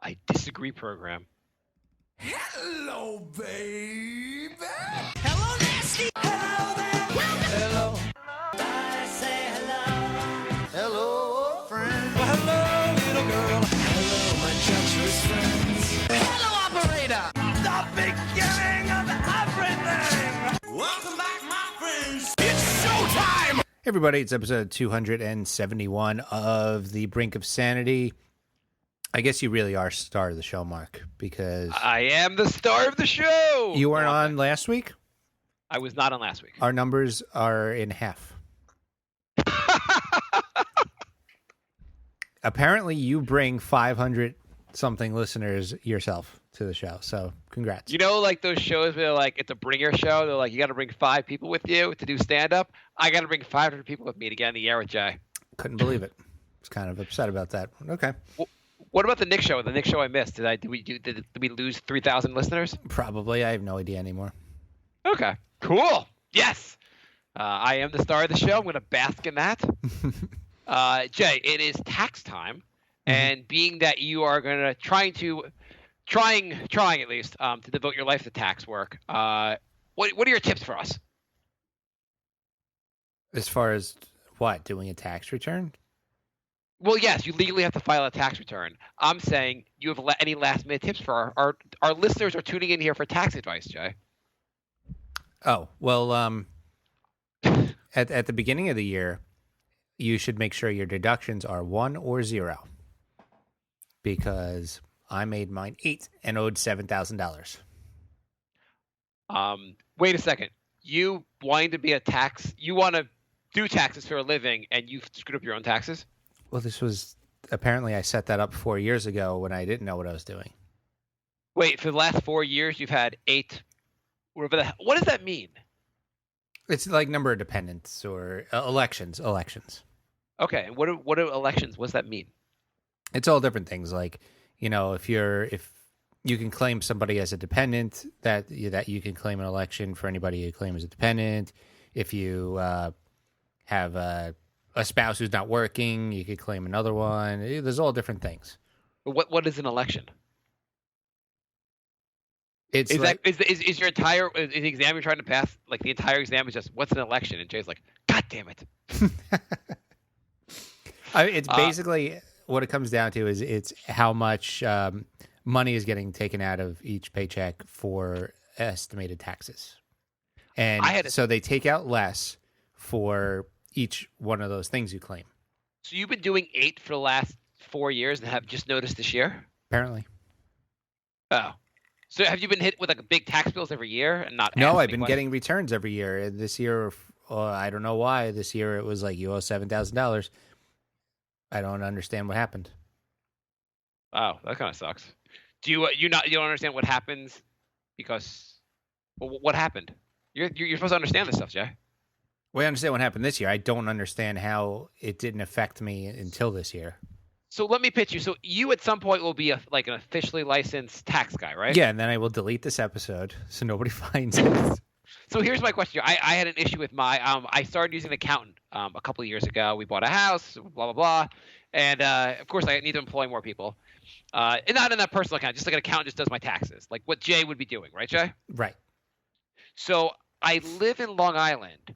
I disagree program. Hello, baby. Hello, nasty. Hello there. Hello. I say hello. Hello, friend. Well, hello, little girl. Hello, my treacherous friends. Hello, operator. The beginning of everything. Welcome back, my friends. It's showtime. Hey everybody, it's episode 271 of The Brink of Sanity. I guess you really are star of the show, Mark, because I am the star of the show. you weren't on last week. I was not on last week. Our numbers are in half. Apparently, you bring 500-something listeners yourself to the show, so congrats. You know, like those shows where like it's a bringer show. They're like, you got to bring 5 people with you to do stand-up. I got to bring 500 people with me to get in the air with Jay. Couldn't believe it. I was kind of upset about that. Okay. What about the Nick show? The Nick show I missed. Did we lose 3,000 listeners? Probably. I have no idea anymore. Okay. Cool. Yes. I am the star of the show. I'm going to bask in that. Jay, it is tax time, and being that you are going to trying at least to devote your life to tax work, what are your tips for us? As far as what, doing a tax return? Well, yes, you legally have to file a tax return. I'm saying you have any last-minute tips for our listeners are tuning in here for tax advice, Jay. Oh, well, at the beginning of the year, you should make sure your deductions are 1 or 0. Because I made mine 8 and owed $7,000. Wait a second. You want to do taxes for a living, and you screwed up your own taxes? Well, apparently I set that up 4 years ago when I didn't know what I was doing. Wait, for the last 4 years, you've had 8. What does that mean? It's like number of dependents or elections. Okay, what are elections? What does that mean? It's all different things. Like, you know, if you can claim somebody as a dependent, that you can claim an election for anybody you claim as a dependent. If you have a spouse who's not working, you could claim another one. There's all different things. What is an election? Is your entire the exam you're trying to pass, like the entire exam is just what's an election? And Jay's like, God damn it. It's basically what it comes down to is it's how much money is getting taken out of each paycheck for estimated taxes. And so they take out less for each one of those things you claim. So you've been doing 8 for the last 4 years and have just noticed this year? Apparently. Oh. So have you been hit with like big tax bills every year and not? No, I've been getting returns every year. This year, I don't know why. This year it was like you owe $7,000. I don't understand what happened. Oh, that kind of sucks. Do you don't understand what happens because what happened? You're supposed to understand this stuff, Jay. Well, I understand what happened this year. I don't understand how it didn't affect me until this year. So let me pitch you. So you at some point will be an officially licensed tax guy, right? Yeah, and then I will delete this episode so nobody finds it. So here's my question. I had an issue with I started using an accountant a couple of years ago. We bought a house, blah, blah, blah. And, of course, I need to employ more people. And not in that personal account, just like an accountant just does my taxes, like what Jay would be doing, right, Jay? Right. So I live in Long Island.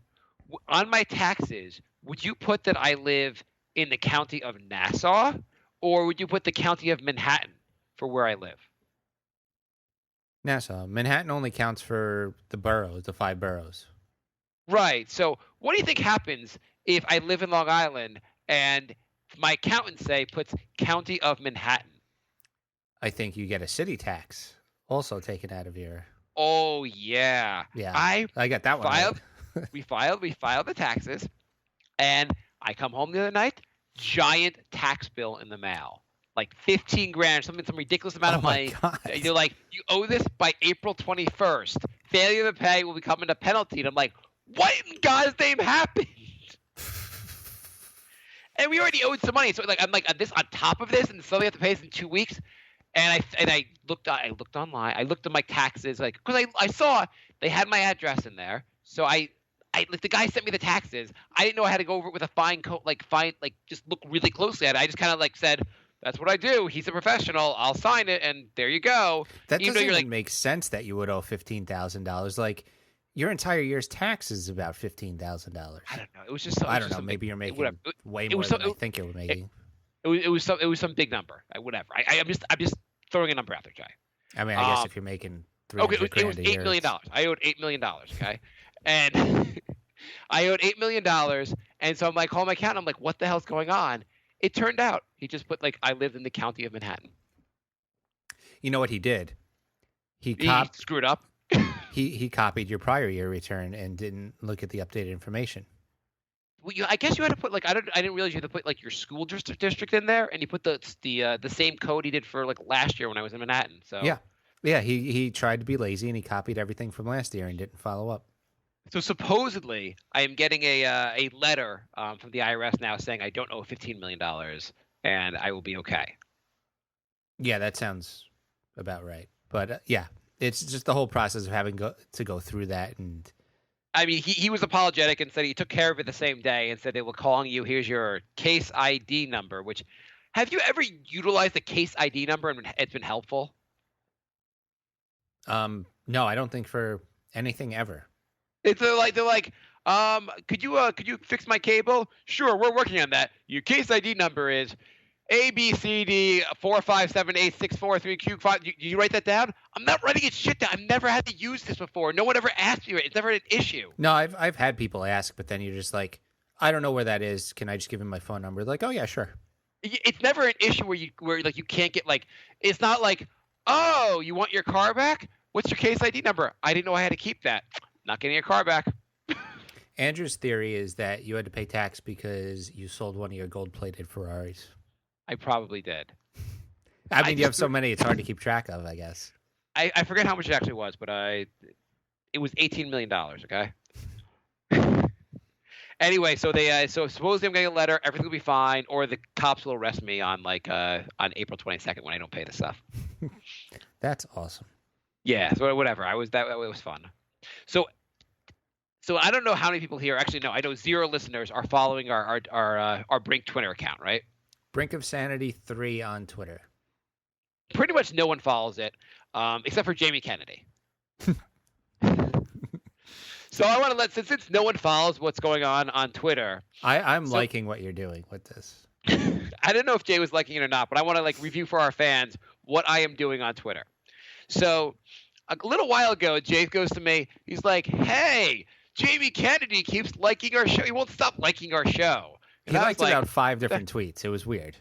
On my taxes, would you put that I live in the county of Nassau, or would you put the county of Manhattan for where I live? Nassau. Manhattan only counts for the boroughs, the 5 boroughs. Right. So what do you think happens if I live in Long Island and my accountant, puts county of Manhattan? I think you get a city tax also taken out of your... Oh, yeah. Yeah, I got that one. We filed the taxes, and I come home the other night, giant tax bill in the mail, like $15,000, some ridiculous amount of money. God. You're like, you owe this by April 21st. Failure to pay will become a penalty. And I'm like, what in God's name happened? And we already owed some money, so I'm like this on top of this, and suddenly I have to pay this in 2 weeks. And I looked online. I looked at my taxes, because I saw they had my address in there. So I the guy sent me the taxes. I didn't know I had to go over it with a fine coat, just look really closely at it. I just kind of said, That's what I do. He's a professional. I'll sign it, and there you go. That Even doesn't though you're even make sense that you would owe $15,000. Like, your entire year's tax is about $15,000. I don't know. It was just something. I don't know. Maybe you're making way more than I think you were making. It was some big number. Whatever. I'm just throwing a number out there, Jay. I mean, I guess if you're making $300,000 it was $8 million. I owed $8 million. Okay, and I owed $8 million, and so I'm like, call my accountant. I'm like, what the hell's going on? It turned out he just put I lived in the county of Manhattan. You know what he did? He screwed up. He copied your prior year return and didn't look at the updated information. Well, I guess you had to put I didn't realize you had to put your school district in there, and you put the same code he did for last year when I was in Manhattan. So yeah. He tried to be lazy and he copied everything from last year and didn't follow up. So supposedly, I am getting a letter from the IRS now saying I don't owe $15 million and I will be okay. Yeah, that sounds about right. But yeah, it's just the whole process of having to go through that. And I mean, he was apologetic and said he took care of it the same day and said they were calling you. Here's your case ID number. Which, have you ever utilized the case ID number and it's been helpful? No, I don't think for anything ever. They're like, could you fix my cable? Sure, we're working on that. Your case ID number is ABCD 4578643Q5. You write that down? I'm not writing it shit down. I've never had to use this before. No one ever asked me. It's never an issue. No, I've had people ask, but then you're just like, I don't know where that is. Can I just give him my phone number? Like, oh yeah, sure. It's never an issue where you can't get it's not like, oh, you want your car back? What's your case ID number? I didn't know I had to keep that. Not getting your car back. Andrew's theory is that you had to pay tax because you sold one of your gold-plated Ferraris. I probably did. I mean, you have so many, it's hard to keep track of, I guess. I forget how much it actually was, but it was $18 million, okay? Anyway, so supposedly I'm getting a letter, everything will be fine, or the cops will arrest me on April 22nd when I don't pay the stuff. That's awesome. Yeah, so whatever. It was fun. So I don't know how many people here. Actually, no, I know 0 listeners are following our Brink Twitter account, right? Brink of Sanity 3 on Twitter. Pretty much no one follows it, except for Jamie Kennedy. So I want to since no one follows what's going on Twitter. I'm liking what you're doing with this. I don't know if Jay was liking it or not, but I want to review for our fans what I am doing on Twitter. So a little while ago, Jay goes to me. He's like, "Hey, Jamie Kennedy keeps liking our show. He won't stop liking our show." And he liked about 5 different tweets. It was weird.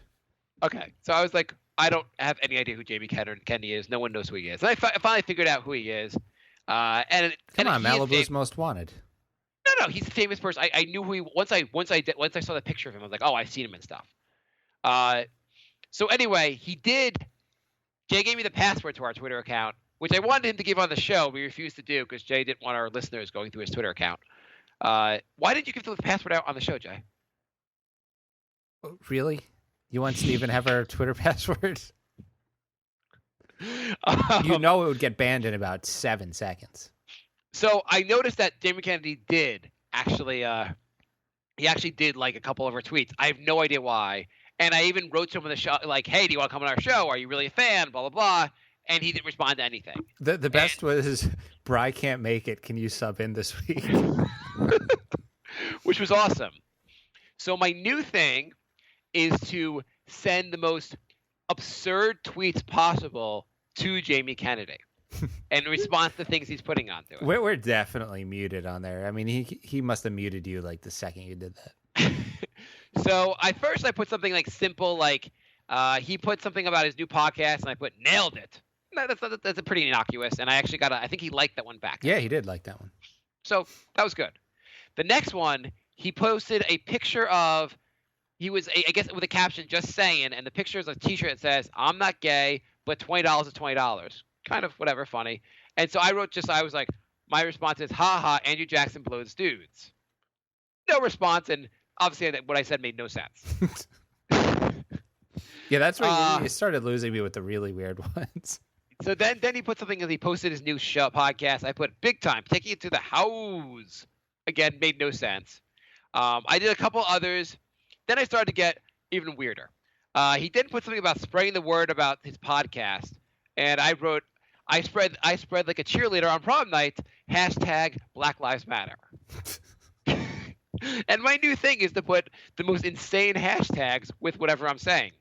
Okay, so I was like, I don't have any idea who Jamie Kennedy is. No one knows who he is. And I finally figured out who he is. Come on, Malibu's Most Wanted. No, he's a famous person. I knew who he once I saw the picture of him. I was like, oh, I've seen him and stuff. So anyway, Jay gave me the password to our Twitter account, which I wanted him to give on the show. We refused to do because Jay didn't want our listeners going through his Twitter account. Why didn't you give the password out on the show, Jay? Really? You want Steven to have our Twitter password? You know it would get banned in about 7 seconds. So I noticed that Jamie Kennedy did actually he actually did like a couple of our tweets. I have no idea why. And I even wrote to him on the show like, hey, do you want to come on our show? Are you really a fan? Blah, blah, blah. And he didn't respond to anything. The best was, Bri can't make it. Can you sub in this week? Which was awesome. So my new thing is to send the most absurd tweets possible to Jamie Kennedy in response to things he's putting onto it. We're definitely muted on there. I mean, he must have muted you like the second you did that. So I put something like simple, like he put something about his new podcast, and I put nailed it. That's a pretty innocuous, and I actually I think he liked that one back. Yeah, he did like that one. So that was good. The next one, he posted a picture of, I guess with a caption just saying, and the picture is a T-shirt that says, "I'm not gay, but $20 is $20." Kind of whatever, funny. And so I was like, my response is, "Ha ha, Andrew Jackson blows dudes." No response, and obviously what I said made no sense. Yeah, that's where you started losing me with the really weird ones. So then he put something, as he posted his new show podcast. I put big time, taking it to the house. Again, made no sense. I did a couple others. Then I started to get even weirder. He did put something about spreading the word about his podcast, and I wrote, I spread like a cheerleader on prom night. Hashtag Black Lives Matter. And my new thing is to put the most insane hashtags with whatever I'm saying.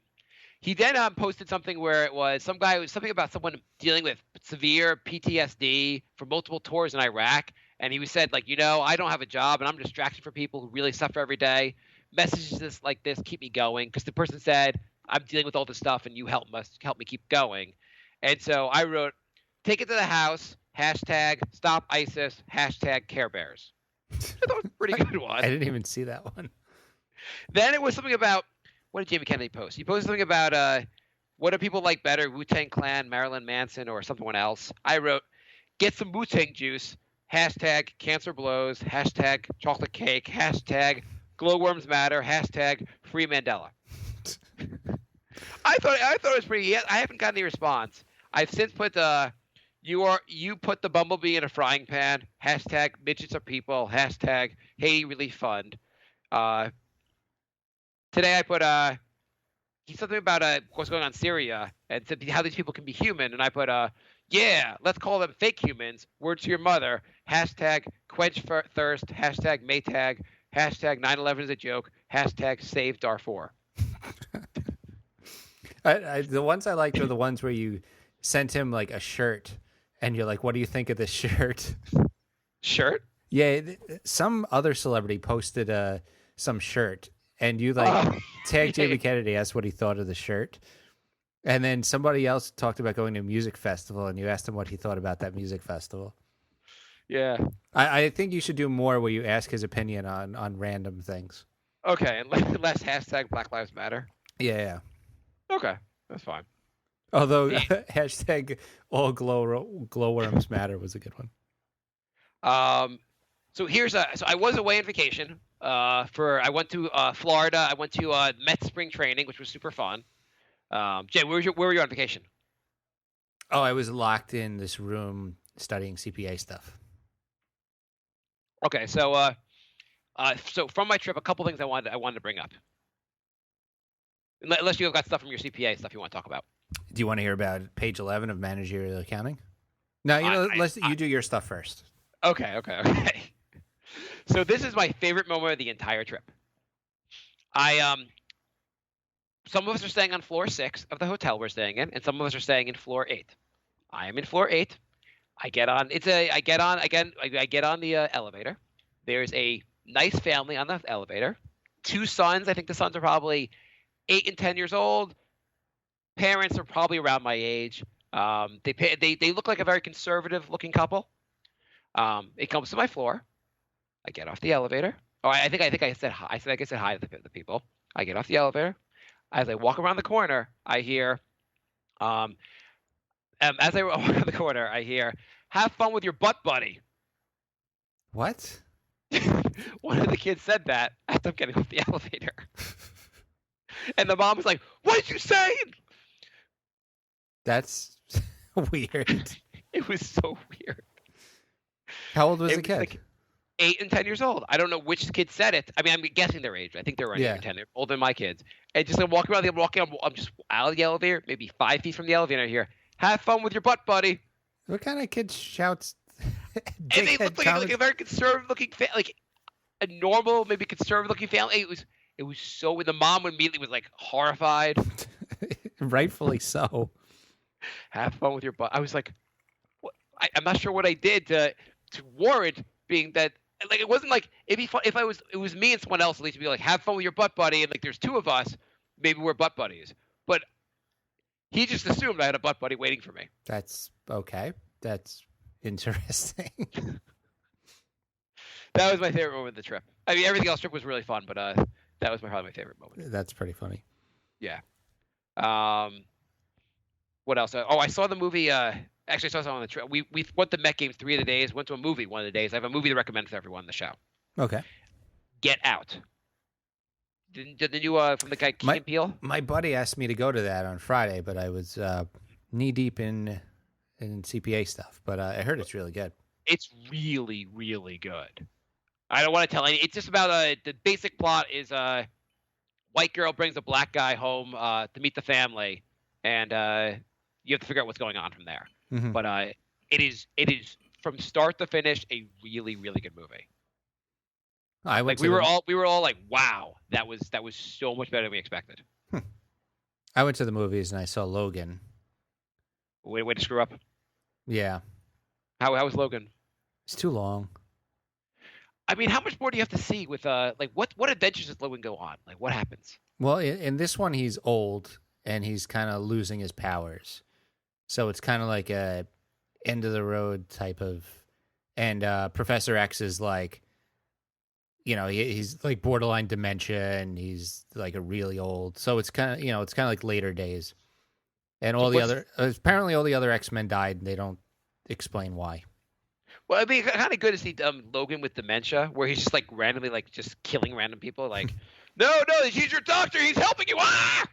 He then posted something where it was something about someone dealing with severe PTSD for multiple tours in Iraq, and he said like, I don't have a job and I'm a distraction for people who really suffer every day. Messages like this keep me going because the person said, I'm dealing with all this stuff and you help me keep going. And so I wrote, take it to the house, hashtag stop ISIS, hashtag Care Bears. I thought it was a pretty good one. I didn't even see that one. Then it was something about, what did Jamie Kennedy post? He posted something about what do people like better, Wu-Tang Clan, Marilyn Manson, or someone else. I wrote, get some Wu-Tang juice, hashtag cancer blows, hashtag chocolate cake, hashtag glowworms matter, hashtag free Mandela. I thought it was pretty. I haven't gotten any response. I've since put you put the bumblebee in a frying pan. Hashtag midgets are people. Hashtag Haiti Relief Fund. Today I put he's something about what's going on in Syria and said how these people can be human, and I put yeah, let's call them fake humans. Word to your mother. Hashtag quench thirst. Hashtag Maytag. Hashtag 9/11 is a joke. Hashtag save Darfur. The ones I liked are the ones where you sent him like a shirt and you're like, what do you think of this shirt? Shirt? Yeah, some other celebrity posted some shirt and you like tagged Jamie Kennedy, asked what he thought of the shirt. And then somebody else talked about going to a music festival and you asked him what he thought about that music festival. Yeah. I think you should do more where you ask his opinion on random things. Okay, and less hashtag Black Lives Matter. Yeah. Okay, that's fine. Although hashtag all glowworms matter was a good one. So I was away on vacation. I went to Florida. I went to Met spring training, which was super fun. Jay, where were you on vacation? Oh, I was locked in this room studying CPA stuff. Okay, so from my trip, a couple things I wanted to bring up. Unless you've got stuff from your CPA stuff you want to talk about. Do you want to hear about page 11 of managerial accounting? No, you do your stuff first. Okay. So this is my favorite moment of the entire trip. Some of us are staying on floor 6 of the hotel we're staying in, and some of us are staying in floor 8. I am in floor 8. I get on the elevator. There's a nice family on the elevator. 2 sons. I think the sons are probably 8 and 10 years old. Parents are probably around my age. They look like a very conservative looking couple. It comes to my floor. I get off the elevator. Oh, I think I said hi. I said hi to the people. I get off the elevator. As I walk around the corner, I hear, "Have fun with your butt buddy." What? One of the kids said that as I'm getting off the elevator. And the mom was like, "What did you say?" That's weird. It was so weird. How old was the kid? Like 8 and 10 years old. I don't know which kid said it. I mean, I'm guessing their age. I think they're around 8 or 10. They're older than my kids. And just I'm just out of the elevator, maybe 5 feet from the elevator here. "Have fun with your butt buddy." What kind of kid shouts? And they look like a very conservative looking like a normal, maybe conservative looking family. It was so. The mom immediately was like horrified. Rightfully so. "Have fun with your butt." I was like, what? I'm not sure what I did to warrant being that. Like it wasn't like it'd be fun if it was me and someone else at least to be like, "Have fun with your butt buddy," and like there's 2 of us, maybe we're butt buddies. But he just assumed I had a butt buddy waiting for me. That's okay. That's interesting. That was my favorite moment of the trip. I mean, everything else trip was really fun, but that was probably my favorite moment. That's pretty funny. Yeah. What else? Oh, I saw the movie. Actually, I saw something on the trip. We went to Met games 3 of the days. Went to a movie one of the days. I have a movie to recommend for everyone in the show. Okay. Get Out. Did you from the guy Key and Peele? My buddy asked me to go to that on Friday, but I was knee deep in CPA stuff. But I heard it's really good. It's really, really good. I don't want to tell any. It's just about the basic plot is white girl brings a black guy home to meet the family, and you have to figure out what's going on from there. Mm-hmm. But it is from start to finish a really, really good movie. We were all like, wow, that was so much better than we expected. I went to the movies and I saw Logan. Way to screw up. Yeah. How was Logan? It's too long. I mean, how much more do you have to see with like what adventures does Logan go on? Like what happens? Well, in this one he's old and he's kind of losing his powers. So it's kind of like a end of the road type of, and Professor X is like, you know, he's like borderline dementia and he's like a really old. So it's kind of, you know, it's kind of like later days. And apparently all the other X-Men died and they don't explain why. Well, it'd be kind of good to see Logan with dementia, where he's just like randomly like just killing random people. Like, no, he's your doctor. He's helping you. Ah!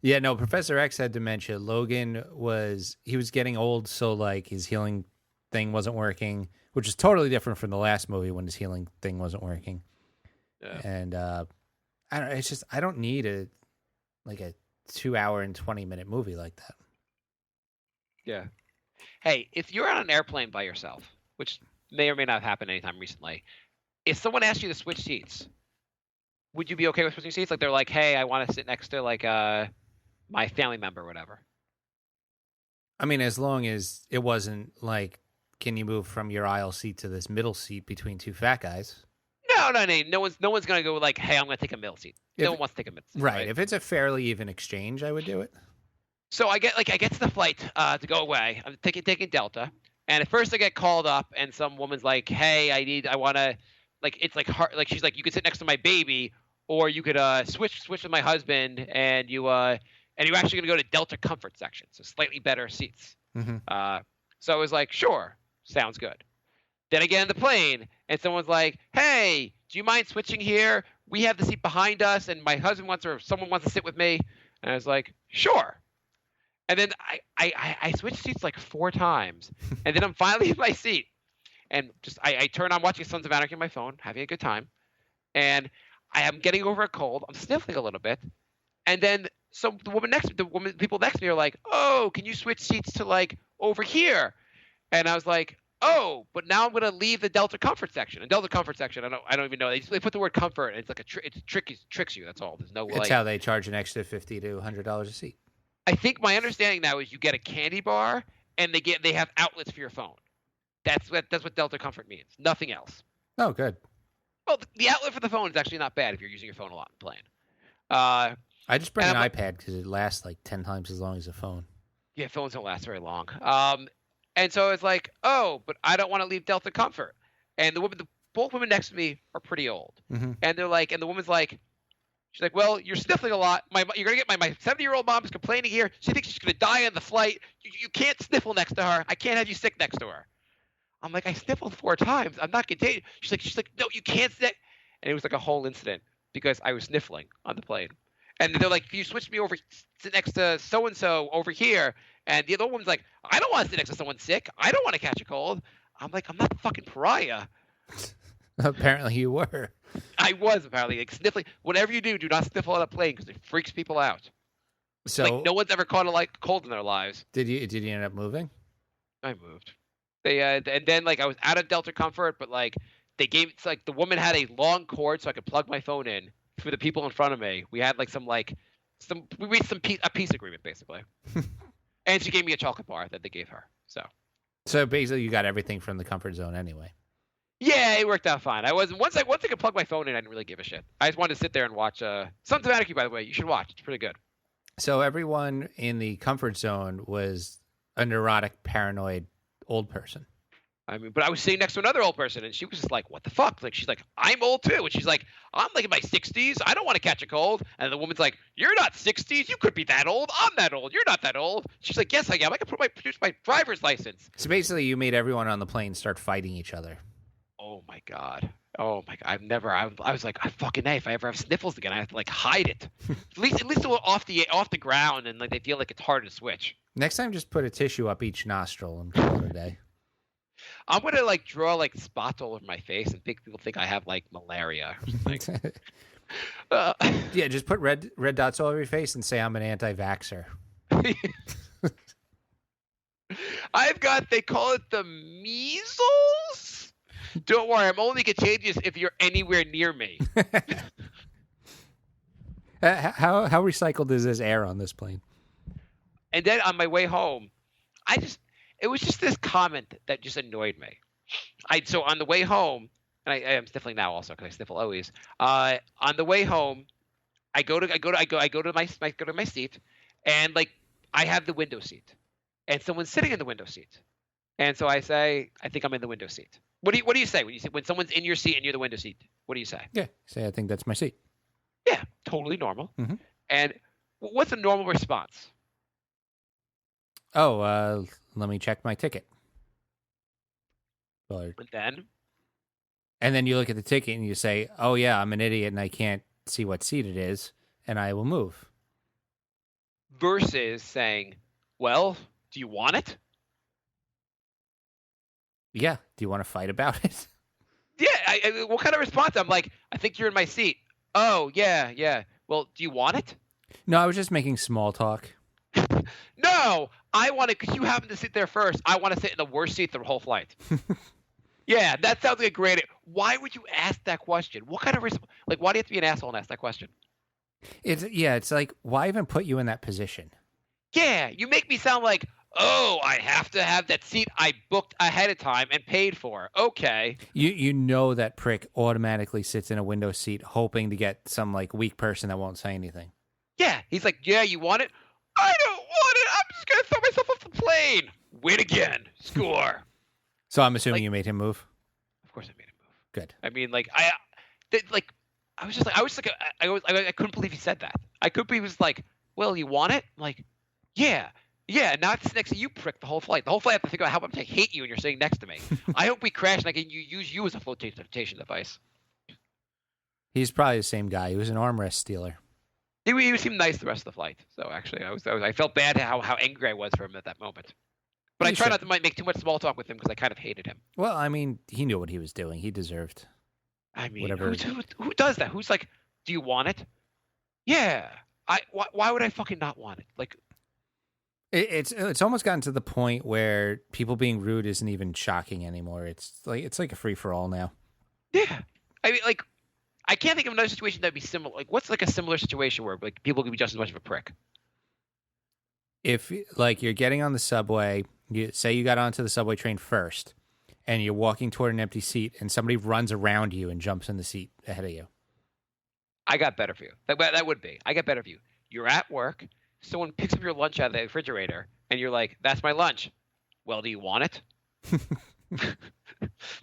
Yeah, no, Professor X had dementia. Logan was getting old, so like his healing thing wasn't working, which is totally different from the last movie when his healing thing wasn't working. Yeah. And I don't need a 2-hour and 20-minute movie like that. Yeah. Hey, if you're on an airplane by yourself, which may or may not have happened anytime recently, if someone asked you to switch seats, would you be okay with switching seats? Like they're like, hey, I want to sit next to like my family member or whatever. I mean, as long as it wasn't like, can you move from your aisle seat to this middle seat between two fat guys? No one's gonna go like, hey, I'm gonna take a middle seat. No one wants to take a middle seat. Right. If it's a fairly even exchange, I would do it. So I get to the flight to go away. I'm taking Delta, and at first I get called up, and some woman's like, "Hey, I want to, like, it's like hard, like she's like, you could sit next to my baby, or you could switch with my husband, and you're actually gonna go to Delta Comfort section, so slightly better seats." Mm-hmm. So I was like, "Sure, sounds good." Then I get on the plane, and someone's like, "Hey, do you mind switching here? We have the seat behind us, and my husband someone wants to sit with me." And I was like, "Sure." And then I switched seats like 4 times, and then I'm finally in my seat, and just I turn on watching Sons of Anarchy on my phone, having a good time, and I am getting over a cold. I'm sniffling a little bit, and then people next to me are like, "Oh, can you switch seats to like over here?" And I was like, "Oh, but now I'm gonna leave the Delta Comfort section." And Delta Comfort section, I don't even know. They put the word comfort, and it's like it tricks you. That's all. There's no. It's how they charge an extra $50 to $100 a seat. I think my understanding now is you get a candy bar and they have outlets for your phone. That's what Delta Comfort means. Nothing else. Oh, good. Well, the outlet for the phone is actually not bad if you're using your phone a lot and playing. I just bring an iPad because it lasts like 10 times as long as a phone. Yeah, phones don't last very long. And so it's like, oh, but I don't want to leave Delta Comfort. And both women next to me are pretty old. Mm-hmm. And they're like, and the woman's like, she's like, well, you're sniffling a lot. You're going to get my 70-year-old mom is complaining here. She thinks she's going to die on the flight. You can't sniffle next to her. I can't have you sick next to her. I'm like, I sniffled 4 times. I'm not contagious. She's like, no, you can't sniff. And it was like a whole incident because I was sniffling on the plane. And they're like, you switch me over, sit next to so-and-so over here. And the other woman's like, I don't want to sit next to someone sick. I don't want to catch a cold. I'm like, I'm not the fucking pariah. Apparently you were. I was apparently like sniffling. Whatever you do not sniffle on a plane because it freaks people out. So like no one's ever caught a cold in their lives. Did you end up moving? I moved. They and then like I was out of Delta Comfort, but like they gave it's like the woman had a long cord so I could plug my phone in for the people in front of me. We had like we reached a peace agreement basically, and she gave me a chocolate bar that they gave her. So basically you got everything from the comfort zone anyway. Yeah, it worked out fine. Once I could plug my phone in, I didn't really give a shit. I just wanted to sit there and watch Sons of Anarchy, by the way. You should watch. It's pretty good. So everyone in the comfort zone was a neurotic, paranoid old person. I mean, but I was sitting next to another old person, and she was just like, what the fuck? Like, she's like, I'm old too. And she's like, I'm like in my 60s. I don't want to catch a cold. And the woman's like, you're not 60s. You could be that old. I'm that old. You're not that old. She's like, yes, I am. I can produce my driver's license. So basically you made everyone on the plane start fighting each other. Oh my god! I was like, I fucking if I ever have sniffles again, I have to like hide it. at least a little off the ground, and like they feel like it's hard to switch. Next time, just put a tissue up each nostril and call it a day. I'm gonna like draw like spots all over my face and make people think I have like malaria or something. Uh, Yeah, just put red dots all over your face and say I'm an anti-vaxxer. they call it the measles. Don't worry, I'm only contagious if you're anywhere near me. How recycled is this air on this plane? And then on my way home, it was just this comment that just annoyed me. So on the way home, and I am sniffling now also because I sniffle always. On the way home, I go to my seat, and like I have the window seat, and someone's sitting in the window seat, and so I say, I think I'm in the window seat. What do you say when someone's in your seat and you're the window seat? What do you say? Yeah, say I think that's my seat. Yeah, totally normal. Mm-hmm. And what's a normal response? Oh, let me check my ticket. And then you look at the ticket and you say, oh, yeah, I'm an idiot and I can't see what seat it is, and I will move. Versus saying, well, do you want it? Yeah. Do you want to fight about it? Yeah. What kind of response? I'm like, I think you're in my seat. Oh, yeah. Well, do you want it? No, I was just making small talk. No, I want it because you happen to sit there first. I want to sit in the worst seat the whole flight. Yeah, that sounds like a great. Why would you ask that question? What kind of why do you have to be an asshole and ask that question? It's like, why even put you in that position? Yeah, you make me sound like, oh, I have to have that seat I booked ahead of time and paid for. Okay. You know that prick automatically sits in a window seat hoping to get some like weak person that won't say anything. Yeah, he's like, yeah, you want it? I don't want it. I'm just gonna throw myself off the plane. Win again. Score. So I'm assuming you made him move? Of course I made him move. Good. I mean, I couldn't believe he said that. I couldn't believe he was like, well, you want it? I'm like, yeah. Now I have to sit next to you, prick, the whole flight. The whole flight I have to think about how much I hate you and you're sitting next to me. I hope we crash and I can use you as a flotation device. He's probably the same guy. He was an armrest stealer. He seemed nice the rest of the flight. So actually, I felt bad how angry I was for him at that moment. But I try not to make too much small talk with him because I kind of hated him. Well, I mean, he knew what he was doing. He deserved. I mean, whatever. Who does that? Who's like, do you want it? Yeah. Why would I fucking not want it? Like, it's almost gotten to the point where people being rude isn't even shocking anymore. It's like a free for all now. Yeah. I mean, like, I can't think of another situation that'd be similar. Like, what's like a similar situation where like people could be just as much of a prick? If like you're getting on the subway, you say you got onto the subway train first, and you're walking toward an empty seat, and somebody runs around you and jumps in the seat ahead of you. I got better for you. That would be. I got better for you. You're at work. Someone picks up your lunch out of the refrigerator, and you're like, "That's my lunch." Well, do you want it?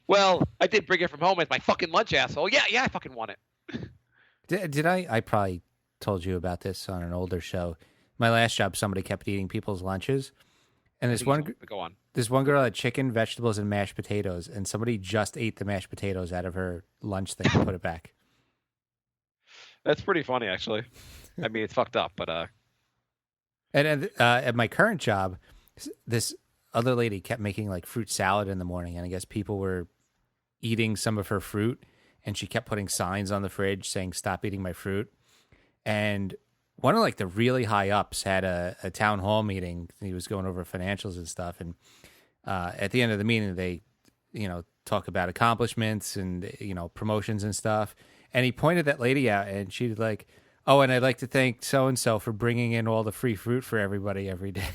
Well, I did bring it from home. It's my fucking lunch, asshole. Yeah, I fucking want it. Did I? I probably told you about this on an older show. My last job, somebody kept eating people's lunches, and this one girl had chicken, vegetables, and mashed potatoes, and somebody just ate the mashed potatoes out of her lunch thing and put it back. That's pretty funny, actually. I mean, it's fucked up, but And at my current job, this other lady kept making like fruit salad in the morning, and I guess people were eating some of her fruit, and she kept putting signs on the fridge saying, "Stop eating my fruit." And one of like the really high ups had a town hall meeting. He was going over financials and stuff, and at the end of the meeting, they, talk about accomplishments and promotions and stuff. And he pointed that lady out, and she's like, "Oh, and I'd like to thank so and so for bringing in all the free fruit for everybody every day."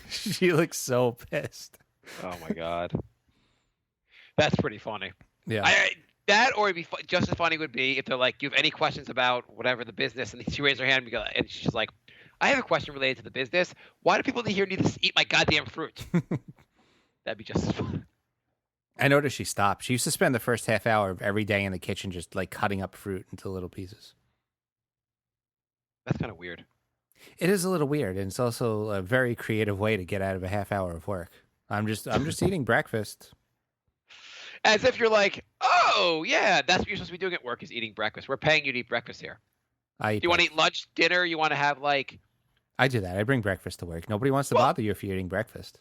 She looks so pissed. Oh my god, that's pretty funny. Yeah. That or it'd be just as funny would be if they're like, "You have any questions about whatever the business?" And she raised her hand and she's like, "I have a question related to the business. Why do people here need to eat my goddamn fruit?" That'd be just as fun. I noticed she stopped. She used to spend the first half hour of every day in the kitchen just like cutting up fruit into little pieces. That's kind of weird. It is a little weird, and it's also a very creative way to get out of a half hour of work. I'm just eating breakfast. As if you're like, oh yeah, that's what you're supposed to be doing at work, is eating breakfast. We're paying you to eat breakfast here. Do you want to eat lunch, dinner? You want to have like? I do that. I bring breakfast to work. Nobody wants to bother you if you're eating breakfast.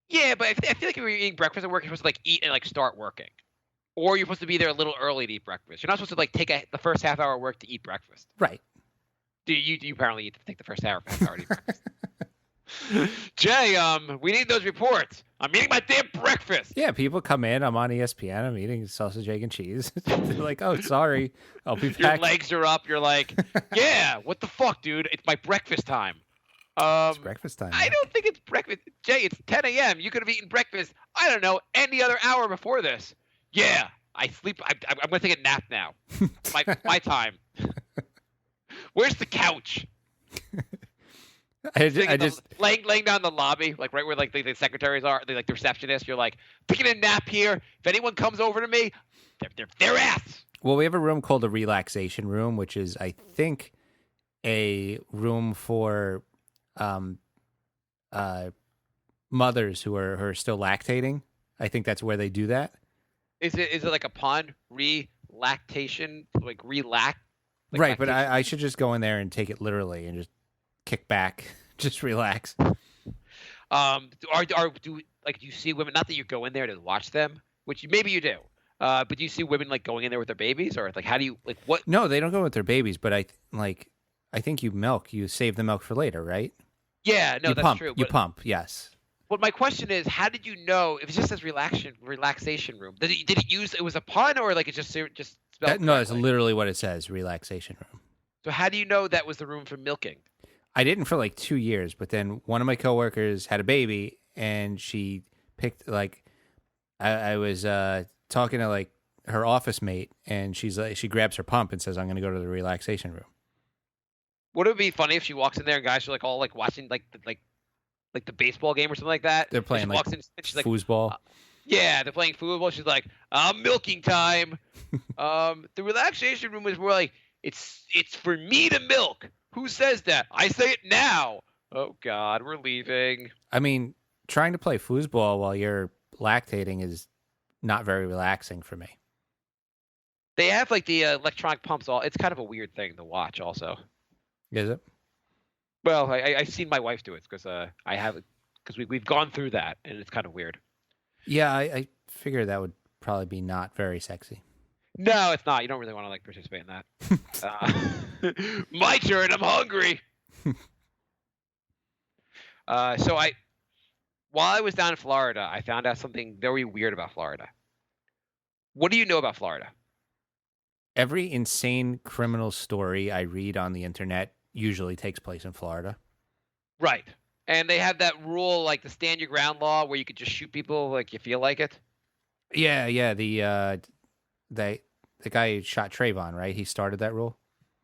Yeah, but I feel like if you're eating breakfast at work, you're supposed to like eat and like start working. Or you're supposed to be there a little early to eat breakfast. You're not supposed to like take the first half hour of work to eat breakfast. Right. Do you apparently need to take the first half hour to eat breakfast? Jay, we need those reports. I'm eating my damn breakfast. Yeah, people come in. I'm on ESPN. I'm eating sausage, egg, and cheese. They're like, "Oh, sorry, I'll be back." Your legs are up. You're like, "Yeah, what the fuck, dude? It's my breakfast time." It's breakfast time. I don't think it's breakfast. Jay, it's 10 a.m. You could have eaten breakfast, I don't know, any other hour before this. Yeah, I sleep. I'm going to take a nap now. my time. Where's the couch? I just laying down in the lobby, like right where like the secretaries are, like the receptionists. You're like taking a nap here. If anyone comes over to me, they're ass. Well, we have a room called a relaxation room, which is, I think, a room for mothers who are still lactating. I think that's where they do that. Is it like upon relactation, like relax? Like right, but lactation? I should just go in there and take it literally and just kick back, just relax. Do you see women? Not that you go in there to watch them, which maybe you do. But do you see women like going in there with their babies, or like how do you like what? No, they don't go with their babies, but I think you save the milk for later, right? Yeah, no, that's true. You pump, yes. But my question is, how did you know if it just says relaxation room? Did it use? It was a pun, or like it just spelled? No, that's correctly? literally what it says, relaxation room. So how do you know that was the room for milking? I didn't for like 2 years, but then one of my coworkers had a baby, and she picked like I was talking to like her office mate, and she grabs her pump and says, "I'm going to go to the relaxation room." Would it be funny if she walks in there and guys are like all like watching like the baseball game or something like that? They're playing she like walks in and she's like, foosball. yeah, they're playing football. She's like, milking time. The relaxation room is more like it's for me to milk. Who says that? I say it now. Oh God, we're leaving. I mean, trying to play foosball while you're lactating is not very relaxing for me. They have like the electronic pumps. It's kind of a weird thing to watch. Also, Is it? well, I've seen my wife do it because I have it because we've gone through that and it's kind of weird. Yeah, I figure that would probably be not very sexy. No, it's not. You don't really want to like participate in that. My turn. I'm hungry. While I was down in Florida, I found out something very weird about Florida. What do you know about Florida? Every insane criminal story I read on the internet usually takes place in Florida. Right. And they have that rule, like the stand your ground law, where you could just shoot people like you feel like it. Yeah. The guy who shot Trayvon, right? He started that rule.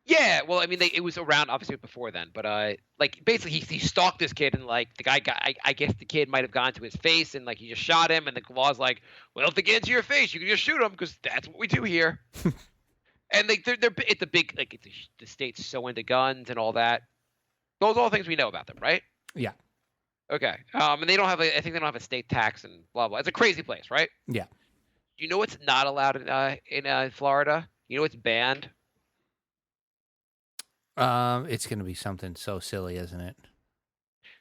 Yeah, well, I mean, it was around obviously before then, but like basically he stalked this kid and like the guy got, I guess the kid might have gone to his face and like he just shot him and the law's like, well, if they get into your face, you can just shoot him because that's what we do here. And they're it's a big like the state's so into guns and all that. Those are all things we know about them, right? Yeah. Okay. And they don't have I think they don't have a state tax and blah blah. It's a crazy place, right? Yeah. You know what's not allowed in Florida? You know what's banned? It's going to be something so silly, isn't it?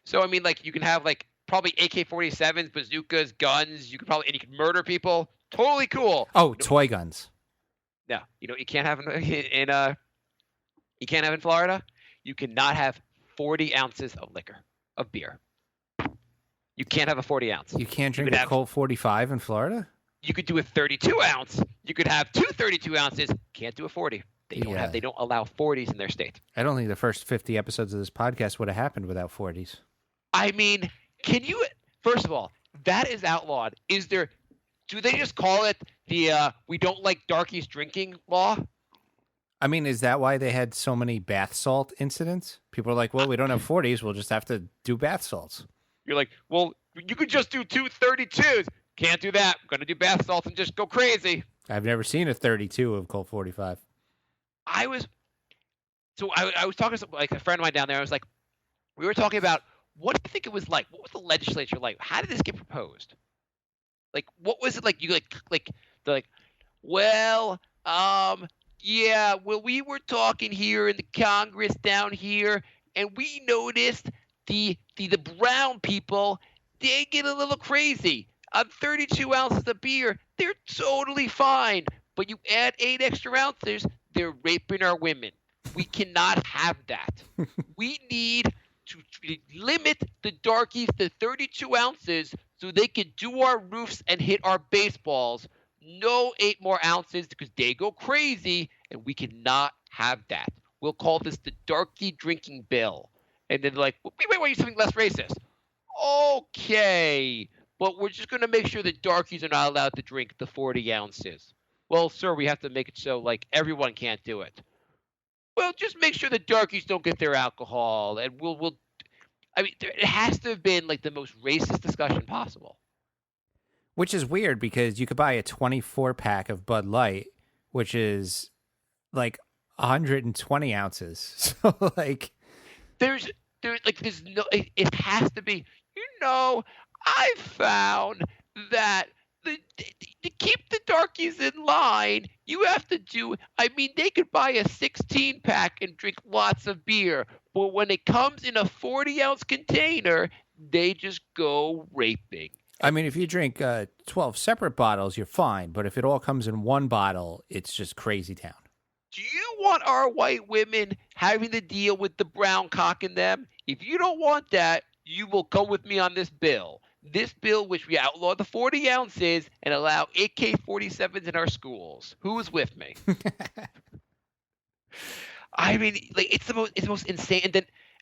So I mean, like you can have like probably AK-47s, bazookas, guns. You can murder people. Totally cool. Oh, toy guns. No, you know what you can't have in Florida. You cannot have 40 ounces of beer. You can't have a 40 ounce. You can't drink a Colt 45 in Florida? You could do a 32 ounce. You could have two 32 ounces. Can't do a 40. They don't allow 40s in their state. I don't think the first 50 episodes of this podcast would have happened without 40s. I mean, first of all, that is outlawed. Do they just call it the we don't like darkies drinking law? I mean, is that why they had so many bath salt incidents? People are like, well, we don't have 40s. We'll just have to do bath salts. You're like, well, you could just do two 32s. Can't do that. I'm going to do bath salts and just go crazy. I've never seen a 32 of Colt 45. I was talking to like a friend of mine down there. I was like, we were talking about what do you think it was like? What was the legislature like? How did this get proposed? Like, what was it like? You yeah, well, we were talking here in the Congress down here, and we noticed the brown people, they get a little crazy. On 32 ounces of beer, they're totally fine. But you add 8 extra ounces, they're raping our women. We cannot have that. We need to limit the darkies to 32 ounces so they can do our roofs and hit our baseballs. No 8 more ounces because they go crazy, and we cannot have that. We'll call this the darky drinking bill. And then like, wait, you something less racist. Okay, but we're just going to make sure the darkies are not allowed to drink the 40 ounces. Well, sir, we have to make it so like everyone can't do it. Well, just make sure the darkies don't get their alcohol, and we'll. I mean, it has to have been like the most racist discussion possible. Which is weird because you could buy a 24-pack of Bud Light, which is like 120 ounces. So like, there's no. It has to be. I found that to keep the darkies in line, you have to do. I mean, they could buy a 16-pack and drink lots of beer, but when it comes in a 40-ounce container, they just go raping. I mean, if you drink 12 separate bottles, you're fine. But if it all comes in one bottle, it's just crazy town. Do you want our white women having to deal with the brown cock in them? If you don't want that, you will come with me on this bill. This bill, which we outlaw the 40 ounces and allow AK-47s in our schools. Who is with me? I mean, like it's the most insane.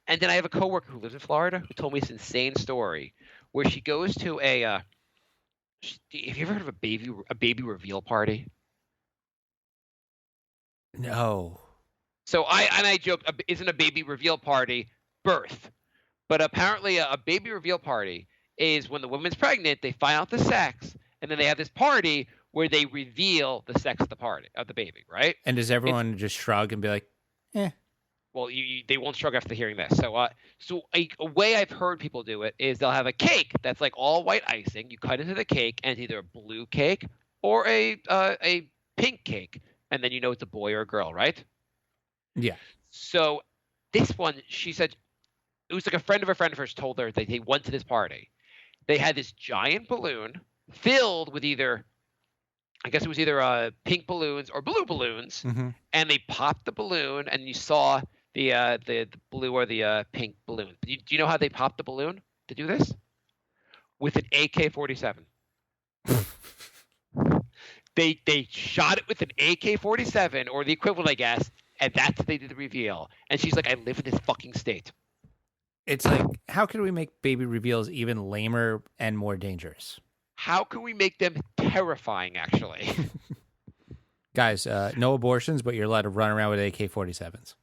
And then I have a coworker who lives in Florida who told me this insane story where she goes to a. Have you ever heard of a baby reveal party? No. So I joke, isn't a baby reveal party birth? But apparently a baby reveal party is when the woman's pregnant, they find out the sex, and then they have this party where they reveal the sex of the baby, right? And does everyone just shrug and be like, eh? Well, they won't shrug after hearing this. So a way I've heard people do it is they'll have a cake that's like all white icing. You cut into the cake, and it's either a blue cake or a pink cake, and then you know it's a boy or a girl, right? Yeah. So this one, she said, it was like a friend of hers told her that they went to this party. They had this giant balloon filled with either pink balloons or blue balloons, and they popped the balloon, and you saw the blue or the pink balloon. Do you know how they popped the balloon to do this? With an AK-47. They shot it with an AK-47 or the equivalent, I guess, and that's how they did the reveal. And she's like, I live in this fucking state. It's like, how can we make baby reveals even lamer and more dangerous? How can we make them terrifying, actually? Guys, no abortions, but you're allowed to run around with AK-47s.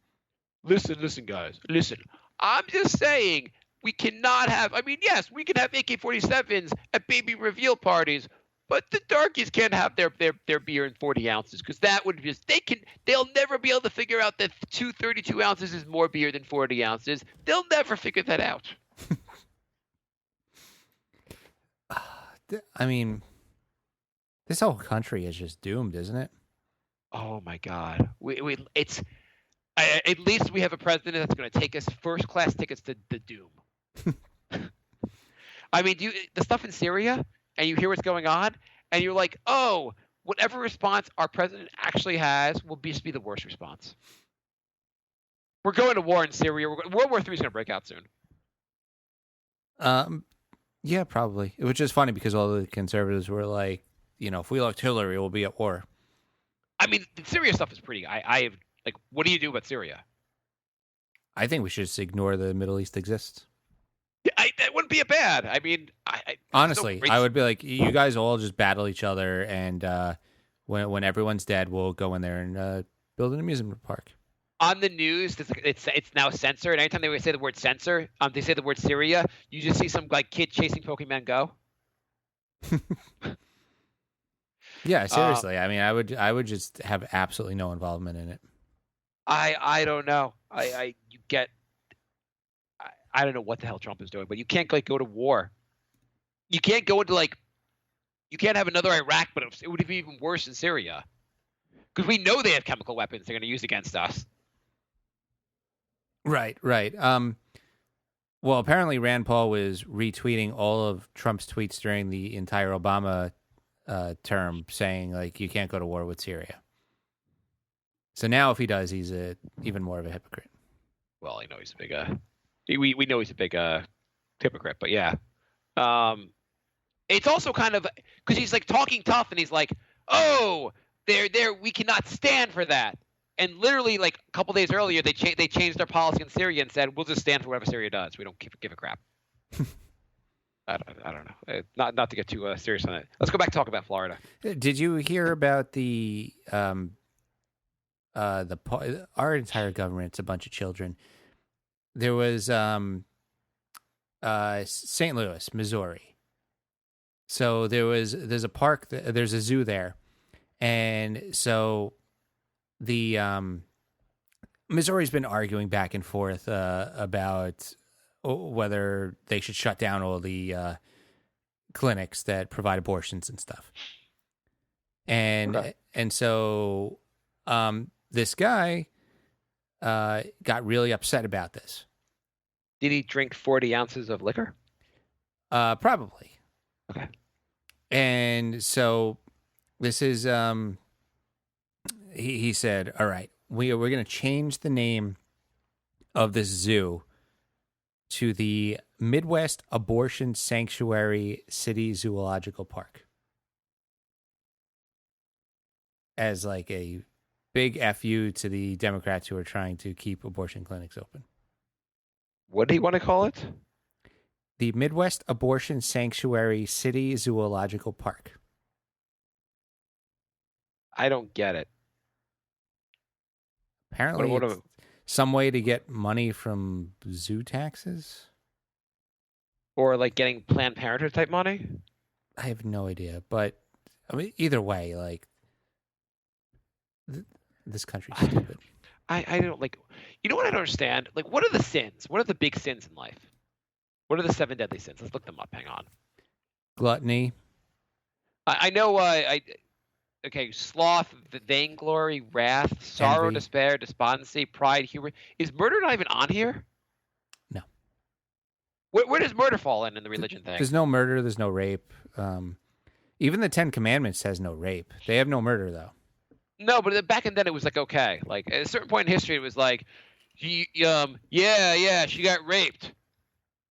Listen, guys. Listen. I'm just saying we cannot have – I mean, yes, we can have AK-47s at baby reveal parties, but the darkies can't have their beer in 40 ounces because that would just – they'll never be able to figure out that 32 ounces is more beer than 40 ounces. They'll never figure that out. I mean, this whole country is just doomed, isn't it? Oh my God! At least we have a president that's going to take us first-class tickets to the doom. I mean, the stuff in Syria, and you hear what's going on, and you're like, oh, whatever response our president actually has will just be the worst response. We're going to war in Syria. World War III is going to break out soon. Yeah, probably. It was just funny because all the conservatives were like, if we elect Hillary, we'll be at war. I mean, the Syria stuff is pretty. What do you do about Syria? I think we should just ignore the Middle East exists. That wouldn't be a bad. I mean, honestly, I would be like, you guys all just battle each other, and when everyone's dead, we'll go in there and build an amusement park. On the news, it's now censored. Anytime they say the word censor, they say the word Syria, you just see some kid chasing Pokemon Go. Yeah, seriously. I mean, I would just have absolutely no involvement in it. I don't know. I don't know what the hell Trump is doing, but you can't go to war. You can't go into you can't have another Iraq, but it would be even worse in Syria because we know they have chemical weapons they're going to use against us. Right. Well, apparently Rand Paul was retweeting all of Trump's tweets during the entire Obama term, saying like you can't go to war with Syria. So now, if he does, he's even more of a hypocrite. Well, I know he's a big. We know he's a big hypocrite, but yeah. It's also kind of because he's like talking tough, and he's like, "Oh, there, we cannot stand for that." And literally, like a couple days earlier, they changed their policy in Syria and said, "We'll just stand for whatever Syria does. We don't give a crap." I don't know. Not to get too serious on it. Let's go back and talk about Florida. Did you hear about our entire government's a bunch of children? There was St. Louis, Missouri. So there's a park, there's a zoo there, and so the Missouri's been arguing back and forth about whether they should shut down all the clinics that provide abortions and stuff. And Okay. and so this guy got really upset about this. Did he drink 40 ounces of liquor? Probably. Okay. And so this is he said, all right, we're going to change the name of this zoo to the Midwest Abortion Sanctuary City Zoological Park as like a big FU to the Democrats who are trying to keep abortion clinics open. What do you want to call it? The Midwest Abortion Sanctuary City Zoological Park. I don't get it. Apparently, What it's some way to get money from zoo taxes. Or like getting Planned Parenthood type money? I have no idea, but I mean, either way, like this country's stupid. I don't like. You know what I don't understand? Like, what are the sins? What are the big sins in life? What are the 7 deadly sins? Let's look them up. Hang on. Gluttony. I know. Okay, sloth, vainglory, wrath, sorrow, Envy. despair, despondency, pride, humor. Is murder not even on here? No. Where does murder fall in the religion thing? There's no murder. There's no rape. Even the 10 Commandments says no rape. They have no murder though. No, but back in then it was like okay. Like at a certain point in history, it was like, yeah, she got raped.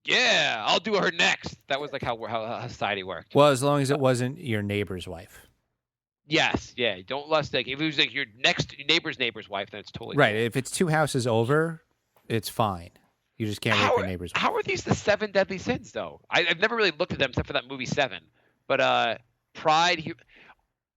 Yeah, I'll do her next. That was like how society worked. Well, as long as it wasn't your neighbor's wife. Yes, yeah. Don't lust like if it was like your neighbor's wife, then it's totally Right. cool. If it's 2 houses over, it's fine. You just can't rape your neighbor's wife. How are these the 7 deadly sins though? I've never really looked at them except for that movie Seven. But pride.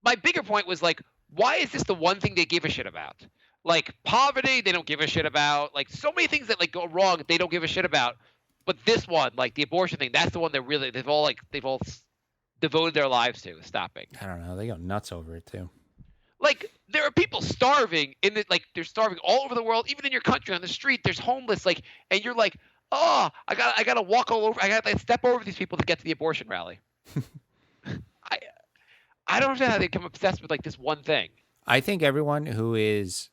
My bigger point was like, why is this the one thing they give a shit about? Like poverty, they don't give a shit about. Like so many things that like go wrong, they don't give a shit about. But this one, like the abortion thing, that's the one that they've all devoted their lives to stopping. I don't know. They go nuts over it too. Like there are people starving they're starving all over the world, even in your country on the street. There's homeless, like, and you're like, oh, I gotta walk all over. I gotta step over these people to get to the abortion rally. I don't understand how they become obsessed with like this one thing. I think everyone who is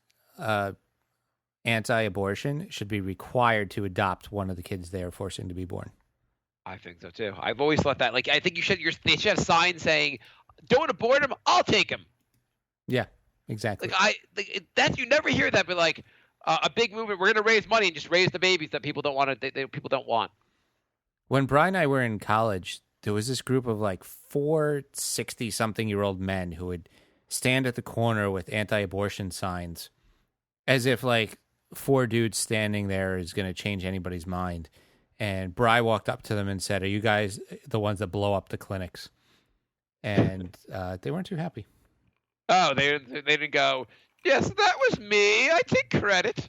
anti-abortion should be required to adopt one of the kids they are forcing to be born. I think so too. I've always thought that. Like, I think they should have signs saying, "Don't abort him. I'll take him." Yeah, exactly. Like you never hear that, but like a big movement. We're gonna raise money and just raise the babies that people don't want to. People don't want. When Brian and I were in college, there was this group of like 4 60-something-year-old men who would stand at the corner with anti-abortion signs, as if like 4 dudes standing there is going to change anybody's mind. And Bri walked up to them and said, "Are you guys the ones that blow up the clinics?" And they weren't too happy. Oh, they didn't go. Yes, that was me. I take credit.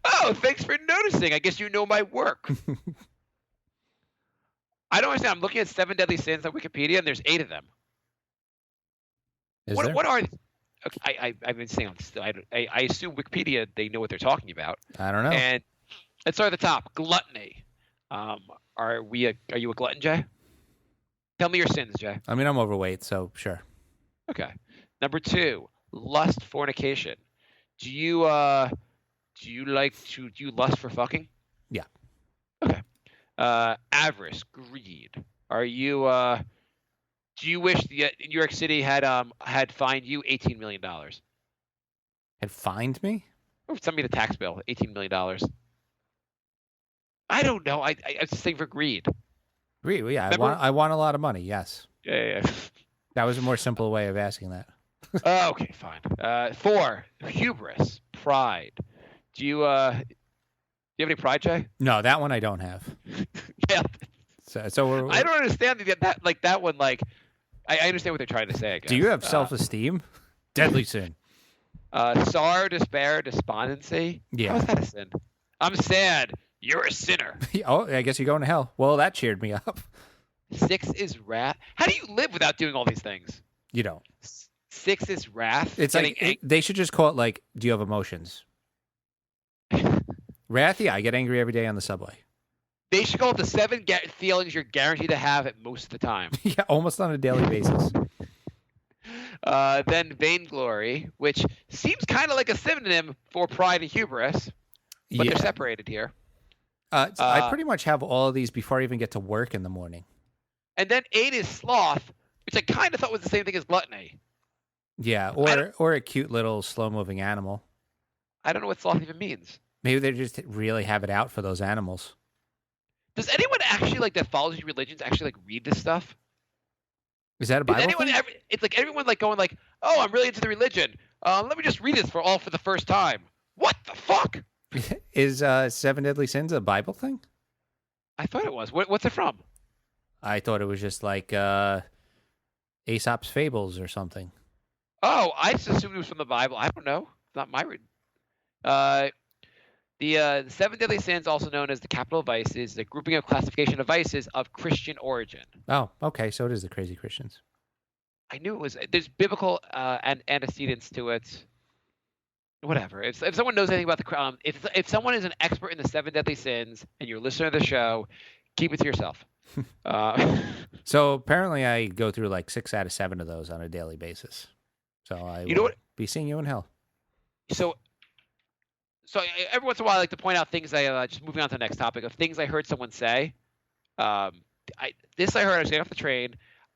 Oh, thanks for noticing. I guess you know my work. I don't understand. I'm looking at 7 deadly sins on Wikipedia, and there's 8 of them. Is there? What are these? Okay, I've been saying I assume Wikipedia they know what they're talking about. I don't know. And let's start at the top. Gluttony. Are you a glutton, Jay? Tell me your sins, Jay. I mean, I'm overweight, so sure. Okay. Number 2, lust, fornication. Do you lust for fucking? Yeah. Avarice, greed. Are you? Do you wish the New York City had fined you $18 million? Had fined me? Or send me the tax bill, $18 million. I don't know. I was just saying for greed. Greed? Yeah, Remember? I want a lot of money. Yes, Yeah. that was a more simple way of asking that. Okay, fine. 4, hubris, pride. Do you have any pride, Jay? No, that one I don't have. Yeah. So we're, I don't understand that one. Like, I understand what they're trying to say. I guess. do you have self-esteem? Deadly sin. Sorrow, despair, despondency. Yeah. How is that a sin? I'm sad. You're a sinner. Oh, I guess you're going to hell. Well, that cheered me up. 6 is wrath. How do you live without doing all these things? You don't. 6 is wrath. It's like they should just call it like, do you have emotions? Wrath? Yeah, I get angry every day on the subway. They should call it the 7 feelings you're guaranteed to have at most of the time. Yeah, almost on a daily basis. Then vainglory, which seems kind of like a synonym for pride and hubris, but they're separated here. I pretty much have all of these before I even get to work in the morning. And then 8 is sloth, which I kind of thought was the same thing as gluttony. Yeah, or a cute little slow-moving animal. I don't know what sloth even means. Maybe they just really have it out for those animals. Does anyone actually that follows these religions actually read this stuff? Is that a Bible thing? It's like everyone going oh, I'm really into the religion. Let me just read this for the first time. What the fuck? Is 7 Deadly Sins a Bible thing? I thought it was. What's it from? I thought it was just like Aesop's Fables or something. Oh, I just assumed it was from the Bible. I don't know. It's not my reading. The 7 Deadly Sins, also known as the capital vices, is a grouping of classification of vices of Christian origin. Oh, okay. So it is the crazy Christians. I knew it was. There's biblical antecedents to it. Whatever. If someone knows anything about the if someone is an expert in the 7 Deadly Sins and you're a listener to the show, keep it to yourself. So apparently, I go through 6 out of 7 of those on a daily basis. So I will be seeing you in hell. So every once in a while, I like to point out things just moving on to the next topic of things I heard someone say. I heard I was getting off the train,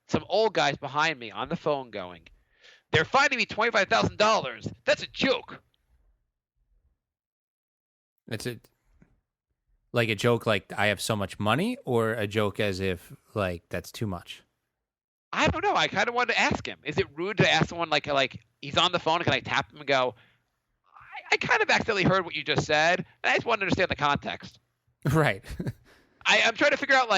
some old guys behind me on the phone going, "They're finding me $25,000. That's a joke." It's a joke like I have so much money, or a joke as if that's too much? I don't know. I kind of wanted to ask him. Is it rude to ask someone like he's on the phone? Can I tap him and go, I kind of accidentally heard what you just said, and I just want to understand the context. Right. I'm trying to figure out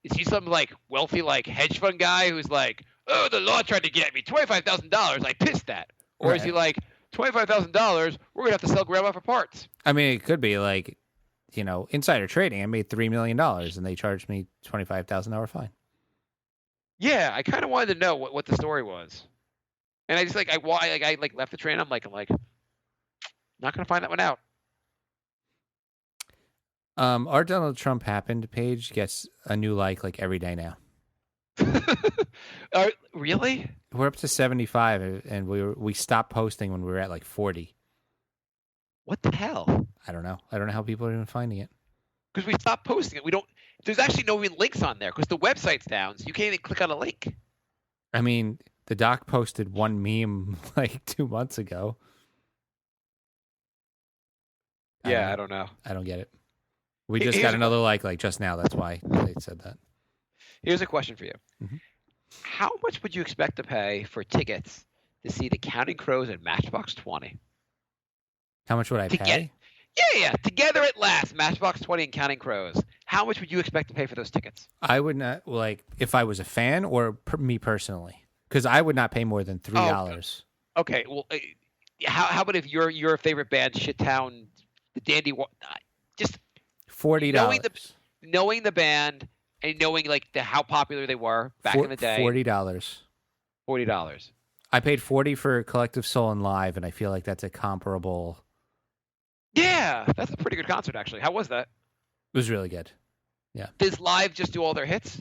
is he some wealthy hedge fund guy who's oh, the law tried to get me $25,000. I pissed that. Or right. Is he $25,000? We're gonna have to sell grandma for parts. I mean, it could be insider trading. I made $3 million and they charged me $25,000 fine. Yeah, I kind of wanted to know what the story was, and I just I left the train. I'm like not gonna find that one out. Our Donald Trump happened page gets a new every day now. Really? We're up to 75, and we stopped posting when we were at 40. What the hell? I don't know. I don't know how people are even finding it. Because we stopped posting it. We don't. There's actually no even links on there because the website's down, so you can't even click on a link. I mean, the doc posted one meme 2 months ago. Yeah, I don't know. I don't get it. We just got another like just now. That's why they said that. Here's a question for you. Mm-hmm. How much would you expect to pay for tickets to see the Counting Crows and Matchbox 20? How much would I pay? Yeah. Together at last, Matchbox 20 and Counting Crows. How much would you expect to pay for those tickets? I would not, if I was a fan or me personally, because I would not pay more than $3. Okay. Well, how about if your favorite band, Shittown, the Dandy, just $40. Knowing the band and knowing how popular they were back in the day. $40. $40. I paid $40 for Collective Soul and Live, and I feel like that's a comparable. Yeah, that's a pretty good concert actually. How was that? It was really good. Yeah. Does Live just do all their hits?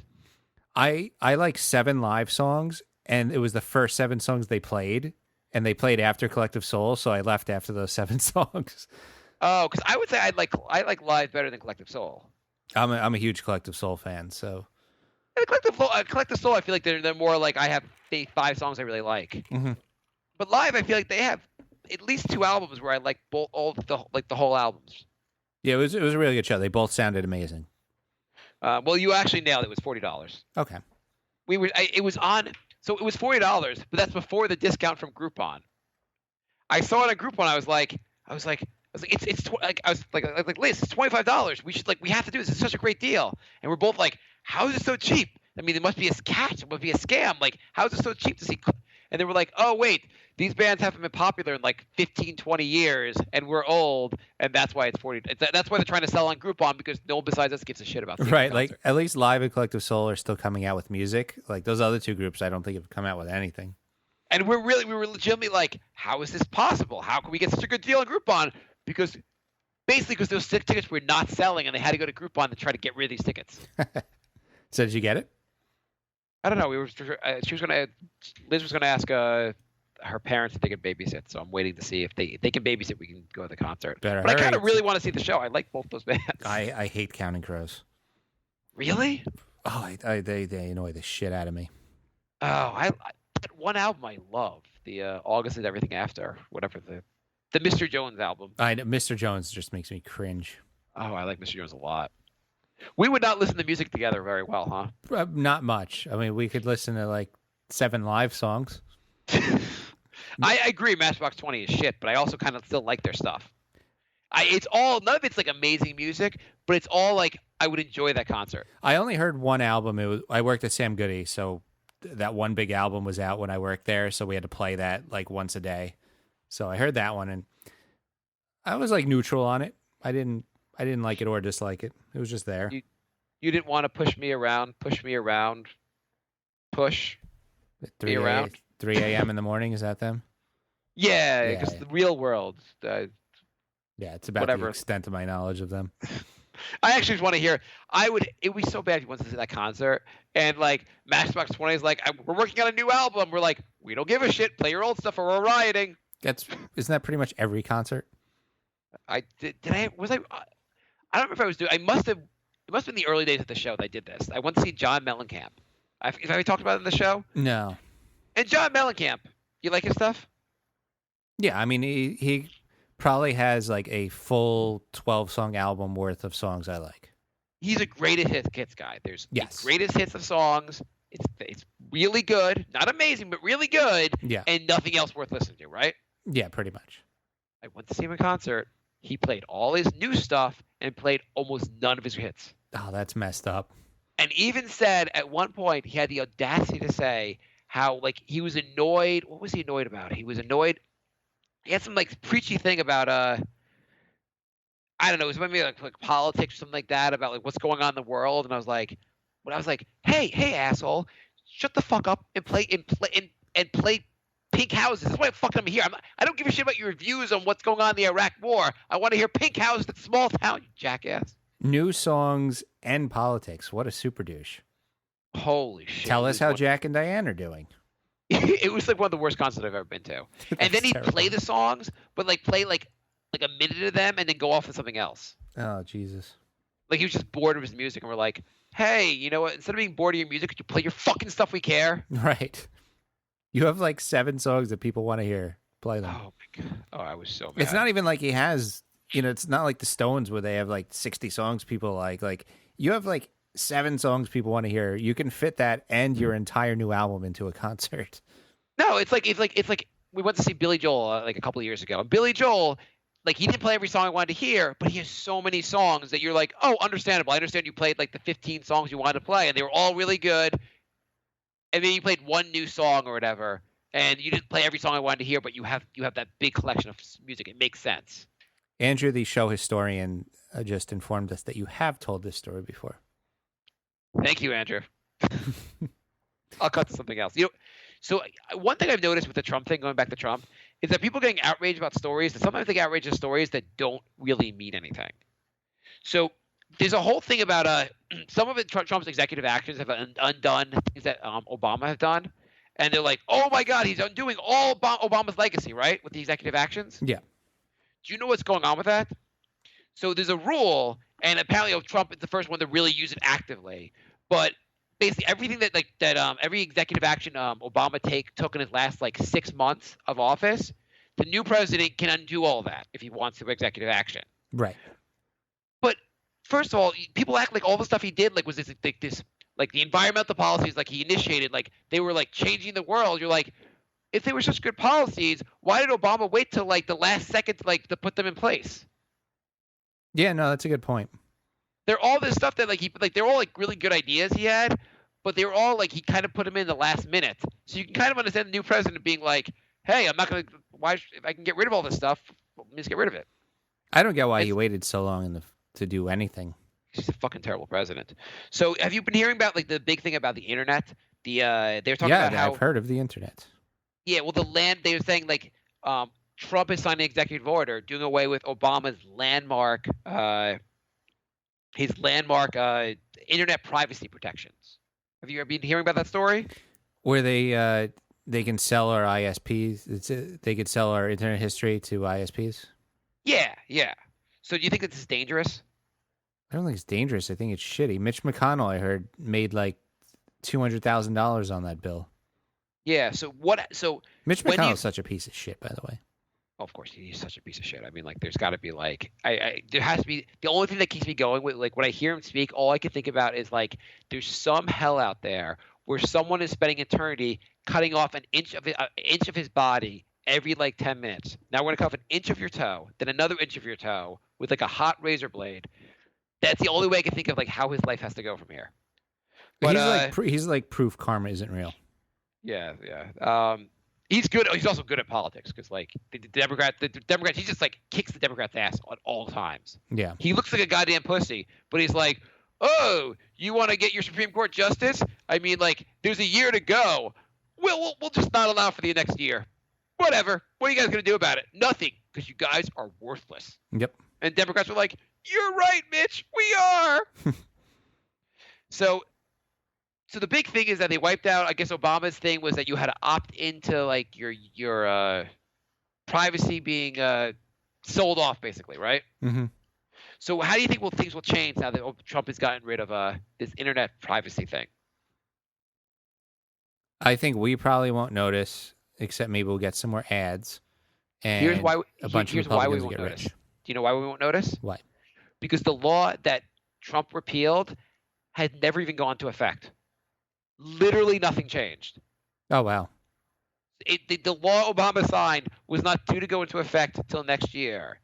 I like 7 Live songs, and it was the first 7 songs they played, and they played after Collective Soul, so I left after those 7 songs. Oh, because I would say I like Live better than Collective Soul. I'm a huge Collective Soul fan, so. And Collective Soul, I feel like they're more like I have 5 songs I really like. Mm-hmm. But live, I feel like they have at least 2 albums where I like the whole albums. Yeah, it was a really good show. They both sounded amazing. Well, you actually nailed it. It was $40. Okay. It was on. So it was $40, but that's before the discount from Groupon. I saw it on Groupon. I was like, it's Liz, it's $25. We have to do this. It's such a great deal. And we're both like, how is it so cheap? I mean, it must be a catch. It must be a scam. Like, how is it so cheap to see? And they were like, oh wait, these bands haven't been popular in like 15, 20 years, and we're old, and that's why it's $40. That's why they're trying to sell on Groupon because no one besides us gives a shit about. Right, like at least Live and Collective Soul are still coming out with music. Like those other 2 groups, I don't think have come out with anything. And we were legitimately like, how is this possible? How can we get such a good deal on Groupon? Because those tickets were not selling, and they had to go to Groupon to try to get rid of these tickets. So did you get it? I don't know. Liz was gonna ask her parents if they could babysit. So I'm waiting to see if they can babysit. We can go to the concert. But I kind of really want to see the show. I like both those bands. I hate Counting Crows. Really? Oh, they annoy the shit out of me. Oh, that one album I love, the August and Everything After, whatever the Mr. Jones album. Mr. Jones just makes me cringe. Oh, I like Mr. Jones a lot. We would not listen to music together very well, huh? Not much. I mean, we could listen to like 7 live songs. I agree. Matchbox 20 is shit, but I also kind of still like their stuff. None of it's like amazing music, but it's all like I would enjoy that concert. I only heard one album. I worked at Sam Goody, so that one big album was out when I worked there, so we had to play that like once a day. So I heard that one, and I was like neutral on it. I didn't like it or dislike it. It was just there. You didn't want to push me around, push me around. 3 a.m. in the morning, is that them? Yeah, because the real world. Yeah, it's about the extent of my knowledge of them. I actually just want to hear. It would be so bad if you wanted to see that concert, and like Matchbox 20 is like, we're working on a new album. We're like, we don't give a shit. Play your old stuff, or we're rioting. Isn't that pretty much every concert? I don't remember if I was doing. It must have been the early days of the show that I did this. I went to see John Mellencamp. Have we talked about it in the show? No. And John Mellencamp, you like his stuff? Yeah, I mean he probably has like a full 12-song album worth of songs I like. He's a greatest hits guy. There's yes. Greatest hits of songs. It's really good, not amazing, but really good. Yeah. And nothing else worth listening to, right? Yeah, pretty much. I went to see him in concert. He played all his new stuff and played almost none of his hits. Oh, that's messed up. And even said at one point he had the audacity to say how like he was annoyed. What was he annoyed about? He was annoyed. He had some like preachy thing about I don't know. It was maybe like politics or something like that about like what's going on in the world. And I was like, hey asshole, shut the fuck up and play Pink Houses. That's why I'm here. I don't give a shit about your views on what's going on in the Iraq War. I want to hear Pink Houses at Small Town, you jackass. New songs and politics. What a super douche. Holy shit. Tell us how Jack and Diane are doing. It was like one of the worst concerts I've ever been to. And then he'd play the songs, but like play like a minute of them and then go off to something else. Oh, Jesus. Like he was just bored of his music and we're like, hey, you know what? Instead of being bored of your music, could you play your fucking stuff we care? Right. You have like 7 songs that people want to hear. Play them. Oh, my God. Oh, I was so mad. It's not even like he has, it's not like the Stones where they have like 60 songs people like. Like, you have like 7 songs people want to hear. You can fit that and your entire new album into a concert. No, it's like we went to see Billy Joel like a couple of years ago. And Billy Joel, like he didn't play every song I wanted to hear, but he has so many songs that you're like, oh, understandable. I understand you played like the 15 songs you wanted to play, and they were all really good. And then you played one new song or whatever, and you didn't play every song I wanted to hear, but you have that big collection of music. It makes sense. Andrew, the show historian, just informed us that you have told this story before. Thank you, Andrew. I'll cut to something else. So one thing I've noticed with the Trump thing, going back to Trump, is that people getting outraged about stories, and sometimes they get outraged at stories that don't really mean anything. So there's a whole thing about some of Trump's executive actions have undone things that Obama has done, and they're like, oh my God, he's undoing all Obama's legacy, right, with the executive actions? Yeah. Do you know what's going on with that? So there's a rule, and apparently Trump is the first one to really use it actively. But basically everything that every executive action Obama took in his last 6 months of office, the new president can undo all that if he wants to executive action. Right. But first of all, people act like all the stuff he did was this the environmental policies he initiated, they were changing the world. You're like, if they were such good policies, why did Obama wait till the last second to put them in place? Yeah, no, that's a good point. They're all this stuff that they're all really good ideas he had, but they were all he kind of put them in the last minute. So you can kind of understand the new president being like, hey, I'm not going to – why if I can get rid of all this stuff, let me just get rid of it. I don't get why he waited so long to do anything. He's a fucking terrible president. So have you been hearing about the big thing about the internet? They're talking about how – I've heard of the internet. Yeah, well, they were saying Trump has signed an executive order doing away with Obama's landmark internet privacy protections. Have you ever been hearing about that story? Where they can sell our ISPs. They could sell our internet history to ISPs. Yeah. So do you think this is dangerous? I don't think it's dangerous. I think it's shitty. Mitch McConnell, I heard, made $200,000 on that bill. Yeah. So what? So Mitch McConnell is such a piece of shit, by the way. Oh, of course, he's such a piece of shit. I mean, there's got to be there has to be the only thing that keeps me going with when I hear him speak. All I can think about is there's some hell out there where someone is spending eternity cutting off an inch of his body every 10 minutes. Now we're gonna cut off an inch of your toe, then another inch of your toe with a hot razor blade. That's the only way I can think of how his life has to go from here. But he's proof karma isn't real. Yeah. He's good. He's also good at politics because the Democrats, he just kicks the Democrats' ass at all times. Yeah. He looks like a goddamn pussy, but he's like, oh, you want to get your Supreme Court justice? I mean, there's a year to go. We'll just not allow for the next year. Whatever. What are you guys gonna do about it? Nothing, because you guys are worthless. Yep. And Democrats were like, you're right, Mitch. We are. So the big thing is that they wiped out. I guess Obama's thing was that you had to opt into your privacy being sold off, basically, right? Mm-hmm. So how do you think things will change now that Trump has gotten rid of this internet privacy thing? I think we probably won't notice, except maybe we'll get some more ads. And here's why we will won't get notice. rich. Do you know why we won't notice? Why? Because the law that Trump repealed had never even gone into effect. Literally nothing changed. Oh, wow. The law Obama signed was not due to go into effect until next year.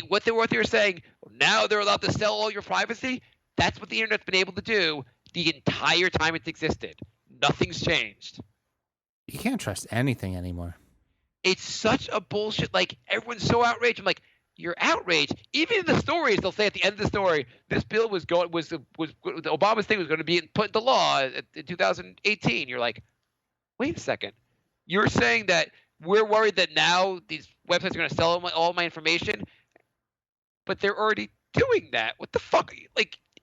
What they were saying, now they're allowed to sell all your privacy, that's what the internet's been able to do the entire time it's existed. Nothing's changed. You can't trust anything anymore. It's such a bullshit. Everyone's so outraged. I'm like, you're outraged. Even in the stories, they'll say at the end of the story, this bill Obama's thing was going to be put into law in 2018. You're like, wait a second. You're saying that we're worried that now these websites are going to sell all my information, but they're already doing that. What the fuck?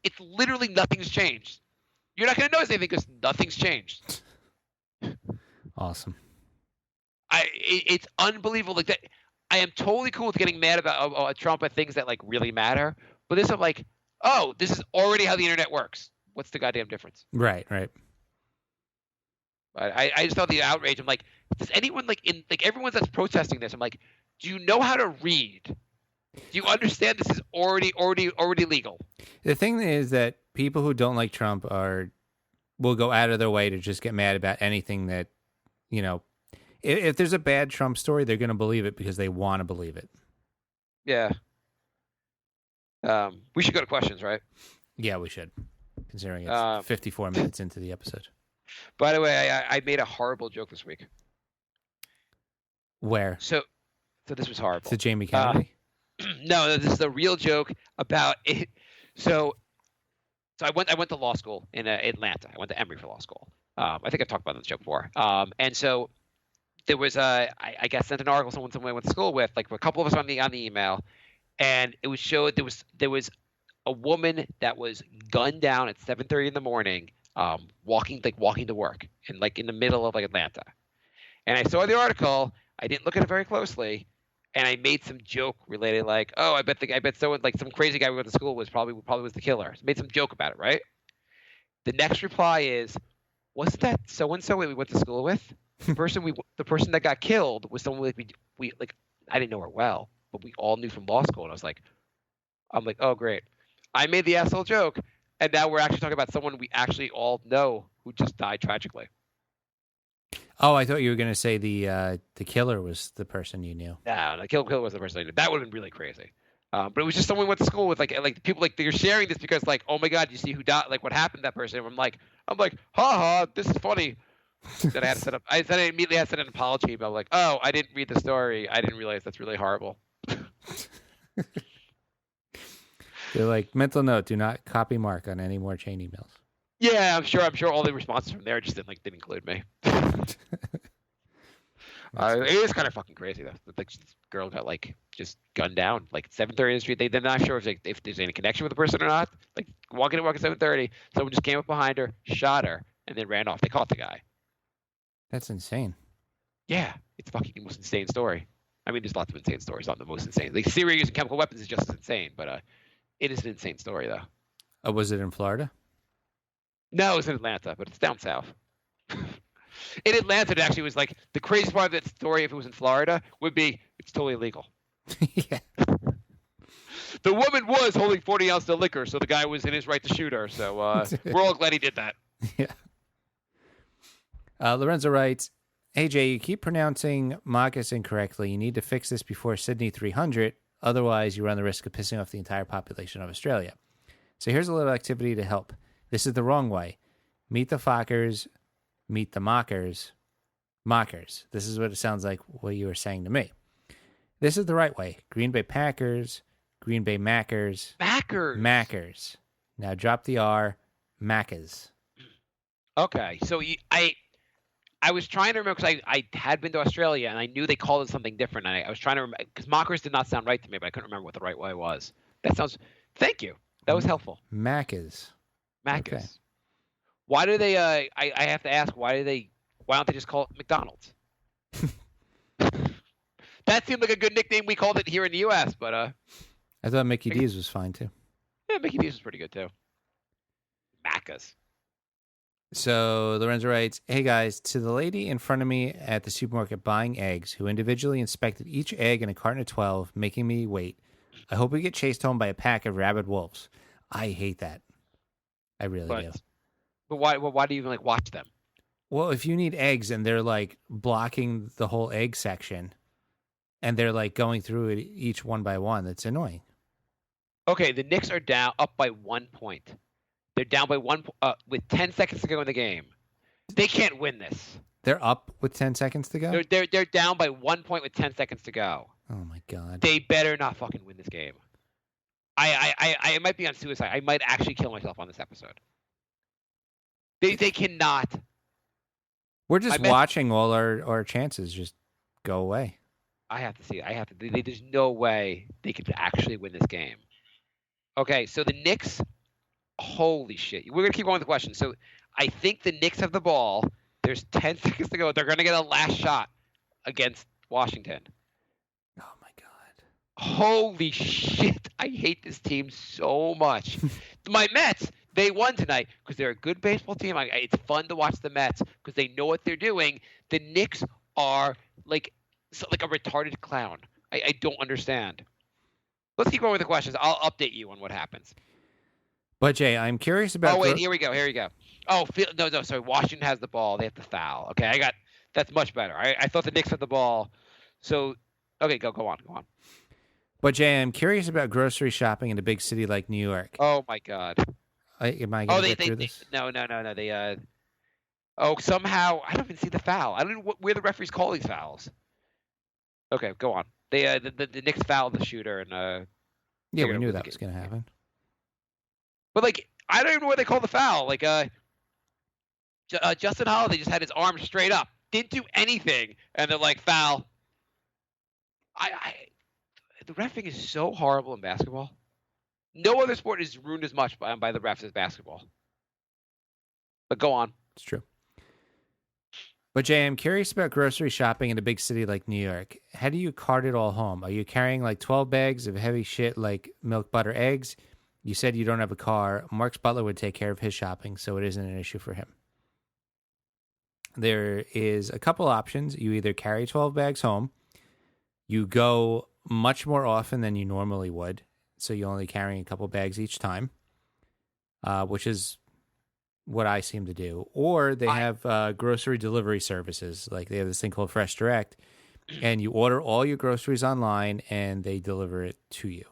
It's literally nothing's changed. You're not going to notice anything because nothing's changed. Awesome. It's unbelievable. I am totally cool with getting mad about Trump at things that really matter, but this I'm like, oh, this is already how the internet works. What's the goddamn difference? Right. But I just felt the outrage. I'm like, does anyone everyone that's protesting this? I'm like, do you know how to read? Do you understand this is already legal? The thing is that people who don't like Trump will go out of their way to just get mad about anything that, if there's a bad Trump story, they're going to believe it because they want to believe it. Yeah. We should go to questions, right? Yeah, we should, considering it's 54 minutes into the episode. By the way, I made a horrible joke this week. Where? So this was horrible. To Jamie Kennedy? No, this is a real joke about it. So I went to law school in Atlanta. I went to Emory for law school. I think I've talked about this joke before. And so there was I sent an article someone I went to school with, a couple of us on the email, and it was showed there was a woman that was gunned down at 7:30 in the morning, walking to work in the middle of Atlanta. And I saw the article. I didn't look at it very closely. and I made some joke related, like, oh, I bet someone, like some crazy guy we went to school was probably was the killer. So made some joke about it, right? The next reply is, wasn't that so and so we went to school with? The person that got killed was someone like we like I didn't know her well, but we all knew from law school, and I'm like, oh great, I made the asshole joke, and now we're actually talking about someone we actually all know who just died tragically. Oh, I thought you were going to say the killer was the person you knew. No, the killer was the person I knew. That would have been really crazy. But it was just someone we went to school with, like people like they're sharing this because like, oh my god, you see who died, like what happened to that person. And I'm like, haha, this is funny. That I had to set up. I immediately had to send an apology about like, oh, I didn't read the story. I didn't realize that's really horrible. They're like, mental note: do not copy Mark on any more chain emails. Yeah, I'm sure all the responses from there just didn't include me. It is kind of fucking crazy though. Like this girl got like just gunned down like 7:30 in the street. They're not sure if there's any connection with the person or not. Like walking at 7:30, someone just came up behind her, shot her, and then ran off. They caught the guy. That's insane. Yeah, it's fucking the most insane story. I mean, there's lots of insane stories. Not the most insane. Like Syria using chemical weapons is just as insane, but it is an insane story though. Oh, was it in Florida? No, it's in Atlanta, but it's down south. In Atlanta, it actually was like the craziest part of that story. If it was in Florida, would be it's totally illegal. Yeah. The woman was holding 40 ounces of liquor, so the guy was in his right to shoot her. So we're all glad he did that. Yeah. Lorenzo writes, "Hey Jay, you keep pronouncing Marcus incorrectly. You need to fix this before Sydney 300. Otherwise, you run the risk of pissing off the entire population of Australia. So here's a little activity to help. This is the wrong way. Meet the Fockers, meet the Mockers. Mockers. This is what it sounds like what you were saying to me. This is the right way. Green Bay Packers, Green Bay Mackers. Mackers. Now drop the R. Maccas." Okay, so I was trying to remember because I had been to Australia and I knew they called it something different. And I was trying to remember because Mockers did not sound right to me, but I couldn't remember what the right way was. That sounds. Thank you. That was helpful. Maccas. Maccas. Okay. Why do they? I have to ask. Why don't they just call it McDonald's? That seemed like a good nickname. We called it here in the U.S., but I thought Mickey D's was fine too. yeah, Mickey D's was pretty good too. Maccas. So Lorenzo writes, "Hey guys, to the lady in front of me at the supermarket buying eggs, who individually inspected each egg in a carton of 12, making me wait. I hope we get chased home by a pack of rabid wolves. I hate that. I really do. But why do you even like watch them? Well, if you need eggs and they're like blocking the whole egg section, and they're like going through it each one by one, that's annoying. Okay, the Knicks are up by 1 point. They're down by with 10 seconds to go in the game. They can't win this. They're up with 10 seconds to go? They're down by 1 point with 10 seconds to go. Oh my god. They better not fucking win this game. I might be on suicide. I might actually kill myself on this episode. They cannot. We're just watching all our chances just go away. I have to see it. There's no way they could actually win this game. Okay, so the Knicks, holy shit. We're going to keep going with the question. So I think the Knicks have the ball. There's 10 seconds to go. They're going to get a last shot against Washington. Oh my god. Holy shit. I hate this team so much. My Mets, they won tonight because they're a good baseball team. It's fun to watch the Mets because they know what they're doing. The Knicks are like a retarded clown. I don't understand. Let's keep going with the questions. I'll update you on what happens. But Jay, I'm curious about. Oh wait, here we go. Oh, no, sorry. Washington has the ball. They have to foul. Okay, that's much better. I thought the Knicks had the ball. So, okay, go on. But Jay, I'm curious about grocery shopping in a big city like New York. Oh my god. Am I going to get through this? No. They somehow I don't even see the foul. I don't know where the referees call these fouls. Okay, go on. They the Knicks fouled the shooter and yeah, we knew that was going to happen. But like I don't even know where they call the foul. Like Justin Holiday just had his arm straight up, didn't do anything, and they're like foul. The reffing is so horrible in basketball. No other sport is ruined as much by the refs as basketball. But go on. It's true. But Jay, I'm curious about grocery shopping in a big city like New York. How do you cart it all home? Are you carrying like 12 bags of heavy shit like milk, butter, eggs? You said you don't have a car. Mark's butler would take care of his shopping, so it isn't an issue for him. There is a couple options. You either carry 12 bags home, you go much more often than you normally would, so you're only carrying a couple bags each time, which is what I seem to do. Or they have grocery delivery services. Like they have this thing called Fresh Direct, and you order all your groceries online, and they deliver it to you.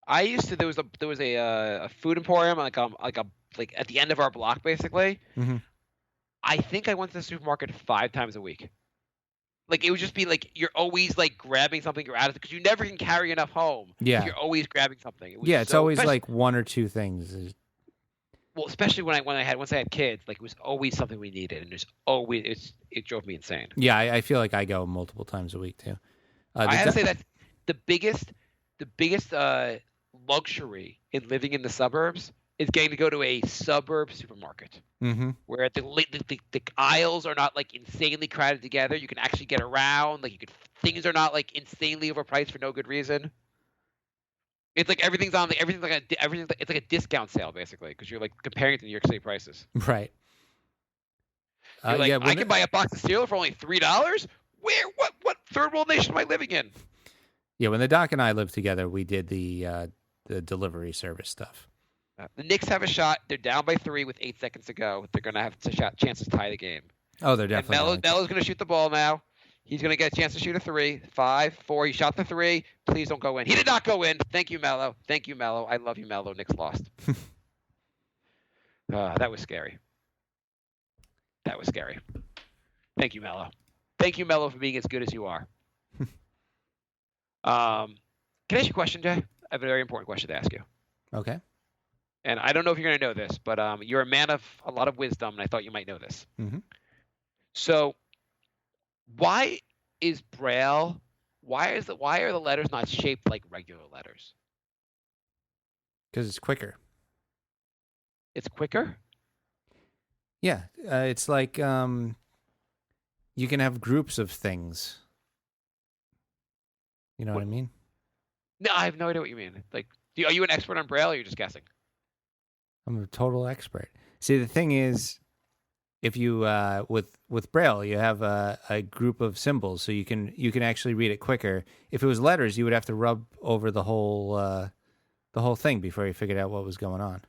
I used to. There was a food emporium like at the end of our block, basically. Mm-hmm. I think I went to the supermarket 5 times a week. Like it would just be like you're always like grabbing something you're out of because you never can carry enough home. Yeah, you're always grabbing something. It's always like one or two things. Well, especially once I had kids, like it was always something we needed, and it drove me insane. Yeah, I feel like I go multiple times a week too. I have to say that the biggest luxury in living in the suburbs is getting to go to a suburb supermarket, where the aisles are not like insanely crowded together. You can actually get around. Like things are not like insanely overpriced for no good reason. It's like everything's it's like a discount sale basically because you're like comparing it to New York City prices. Right. Like, I can buy a box of cereal for only $3. Where? What third world nation am I living in? Yeah, when the doc and I lived together, we did the delivery service stuff. The Knicks have a shot. They're down by 3 with 8 seconds to go. They're going to have a chance to tie the game. Oh, they're definitely. Melo's going to shoot the ball now. He's going to get a chance to shoot a 3. 5, 4. He shot the 3. Please don't go in. He did not go in. Thank you, Melo. Thank you, Melo. I love you, Melo. Knicks lost. That was scary. That was scary. Thank you, Melo. Thank you, Melo, for being as good as you are. Can I ask you a question, Jay? I have a very important question to ask you. Okay. And I don't know if you're going to know this, but you're a man of a lot of wisdom, and I thought you might know this. Mm-hmm. So, why is Braille? Why are the letters not shaped like regular letters? Because it's quicker. It's quicker? Yeah, it's like you can have groups of things. You know what I mean? No, I have no idea what you mean. Like, are you an expert on Braille, or are you just guessing? I'm a total expert. See, the thing is, if you with Braille, you have a group of symbols, so you can actually read it quicker. If it was letters, you would have to rub over the whole thing before you figured out what was going on.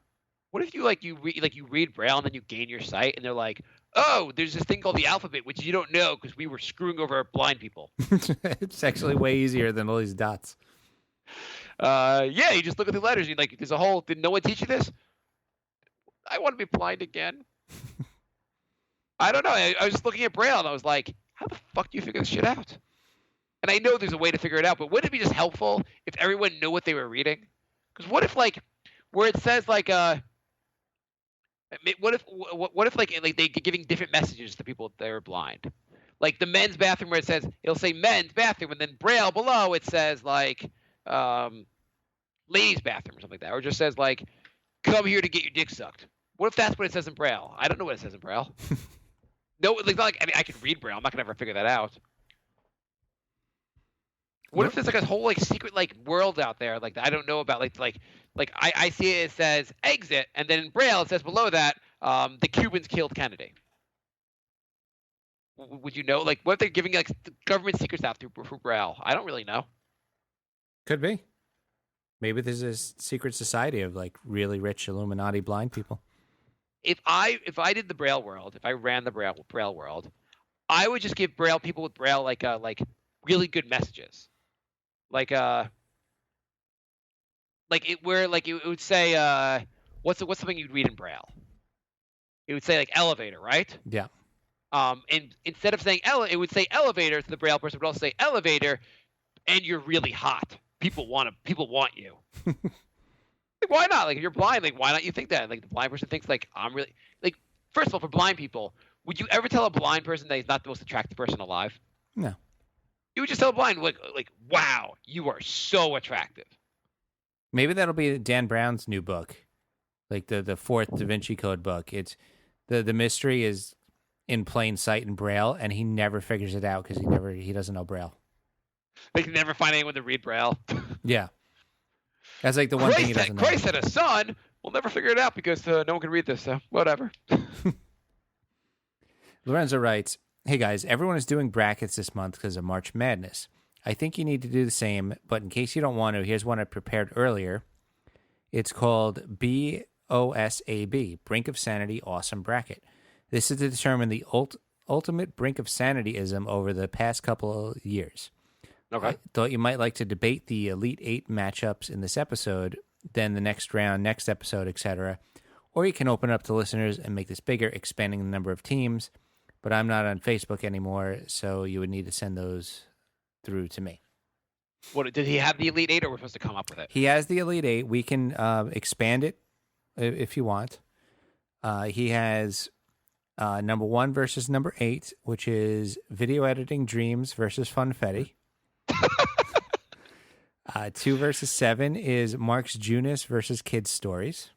What if you read Braille and then you gain your sight, and they're like, oh, there's this thing called the alphabet, which you don't know because we were screwing over blind people. It's actually way easier than all these dots. Yeah, you just look at the letters. You like, there's a whole. Did no one teach you this? I want to be blind again. I don't know. I was just looking at Braille and I was like, how the fuck do you figure this shit out? And I know there's a way to figure it out, but wouldn't it be just helpful if everyone knew what they were reading? Because what if like where it says like what if like they giving different messages to people that are blind? Like the men's bathroom where it'll say men's bathroom, and then Braille below it says like ladies' bathroom or something like that, or it just says like come here to get your dick sucked. What if that's what it says in Braille? I don't know what it says in Braille. No, like not like I can read Braille. I'm not gonna ever figure that out. What if there's like a whole like secret like world out there like that I don't know about? Like I see it says exit, and then in Braille it says below that the Cubans killed Kennedy. Would you know? Like, what if they're giving like government secrets out through Braille? I don't really know. Could be. Maybe there's a secret society of like really rich Illuminati blind people. If I did the Braille world, if I ran the Braille world, I would just give Braille people with Braille like really good messages, like it would say what's something you'd read in Braille? It would say like elevator, right? Yeah. And instead of saying it would say elevator to the Braille person, it would also say elevator, and you're really hot. People want you. Like, why not? Like, if you're blind, like, why not you think that? Like, the blind person thinks, like, I'm really... Like, first of all, for blind people, would you ever tell a blind person that he's not the most attractive person alive? No. You would just tell a blind, like, wow, you are so attractive. Maybe that'll be Dan Brown's new book, like the fourth Da Vinci Code book. It's the mystery is in plain sight in Braille, and he never figures it out because he doesn't know Braille. They can never find anyone to read Braille. Yeah. That's like the one thing he doesn't know. Christ had a son. We'll never figure it out because no one can read this, so whatever. Lorenzo writes, "Hey guys, everyone is doing brackets this month because of March Madness. I think you need to do the same, but in case you don't want to, here's one I prepared earlier. It's called BOSAB, Brink of Sanity Awesome Bracket. This is to determine the ultimate brink of sanityism over the past couple of years. Okay. I thought you might like to debate the Elite Eight matchups in this episode, then the next round, next episode, etc. Or you can open it up to listeners and make this bigger, expanding the number of teams. But I'm not on Facebook anymore, so you would need to send those through to me." What did he have the Elite Eight, or we're supposed to come up with it? He has the Elite Eight. We can expand it if you want. He has number 1 versus number 8, which is Video Editing Dreams versus Funfetti. 2 versus 7 is Mark's Junis versus Kids Stories.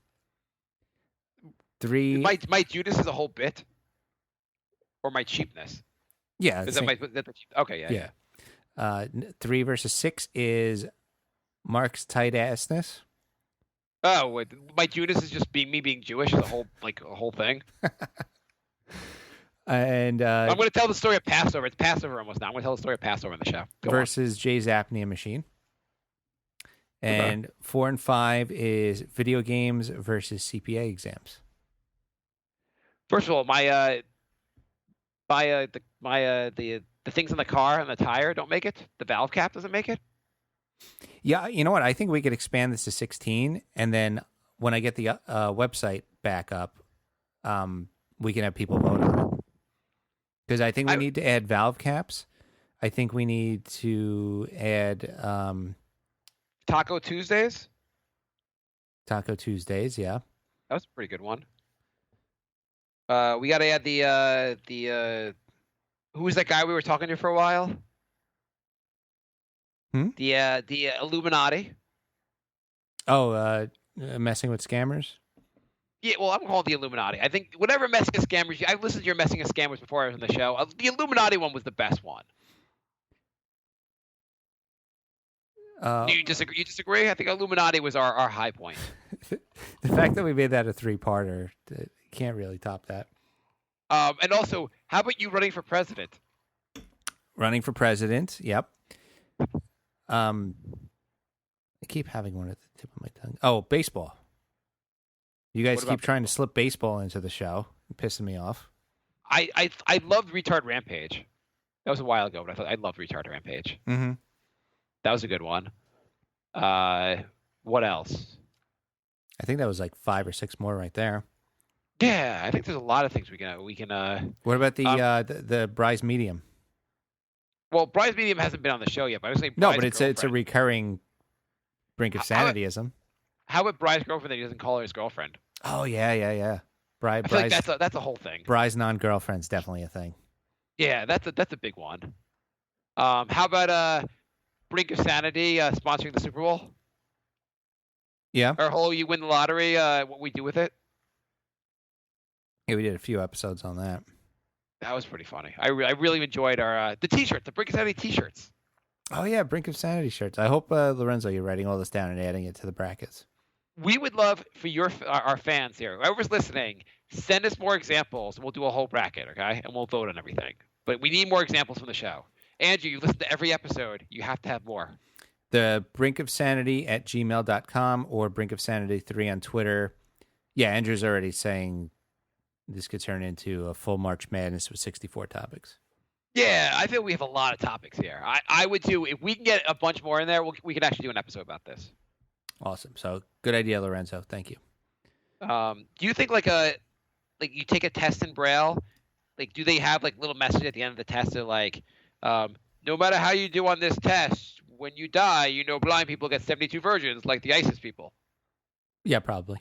3. My Judas is a whole bit, or my cheapness. Yeah. Is that okay? Yeah. 3 versus 6 is Mark's tight assness. Oh, wait, my Judas is just me being Jewish. Is a whole thing. And I'm going to tell the story of Passover. It's Passover almost now. I'm going to tell the story of Passover in the show. versus Jay's apnea machine. And 4 and 5 is video games versus CPA exams. First of all, the things in the car and the tire don't make it. The valve cap doesn't make it. Yeah, you know what? I think we could expand this to 16, and then when I get the website back up, we can have people vote on it. Because I think we need to add valve caps. I think we need to add Taco Tuesdays. Taco Tuesdays. Yeah, that was a pretty good one. We got to add the who was that guy we were talking to for a while? The Illuminati. Oh, messing with scammers. Yeah, well, I'm calling the Illuminati. I think whatever messing with scammers. I've listened to your messing with scammers before I was on the show. The Illuminati one was the best one. Do you disagree? You disagree? I think Illuminati was our high point. The fact that we made that a 3-parter, can't really top that. And also, how about you running for president? Running for president, yep. I keep having one at the tip of my tongue. Oh, baseball. You guys keep trying to slip baseball into the show, pissing me off. I loved Retard Rampage. That was a while ago, but I loved Retard Rampage. Mm-hmm. That was a good one. What else? I think that was like 5 or 6 more right there. Yeah, I think there's a lot of things we can. What about the Bryce Medium? Well, Bryce Medium hasn't been on the show yet, but I was saying no, but it's a recurring brink of sanityism. How about Bry's girlfriend that he doesn't call her his girlfriend? Oh yeah. I feel like that's a whole thing. Bry's non-girlfriend's definitely a thing. Yeah, that's a big one. How about Brink of Sanity sponsoring the Super Bowl? Yeah. Or whole you win the lottery, what we do with it? Yeah, we did a few episodes on that. That was pretty funny. I really enjoyed our the T-shirts, the Brink of Sanity T-shirts. Oh yeah, Brink of Sanity shirts. I hope Lorenzo, you're writing all this down and adding it to the brackets. We would love for our fans here, whoever's listening, send us more examples, and we'll do a whole bracket, okay? And we'll vote on everything. But we need more examples from the show. Andrew, you listen to every episode. You have to have more. The brinkofsanity@gmail.com or brinkofsanity3 on Twitter. Yeah, Andrew's already saying this could turn into a full March Madness with 64 topics. Yeah, I feel we have a lot of topics here. I would too. If we can get a bunch more in there, we can actually do an episode about this. Awesome. So good idea, Lorenzo. Thank you. Do you think like you take a test in Braille, like do they have like little message at the end of the test that like, no matter how you do on this test, when you die, blind people get 72 versions like the ISIS people. Yeah, probably.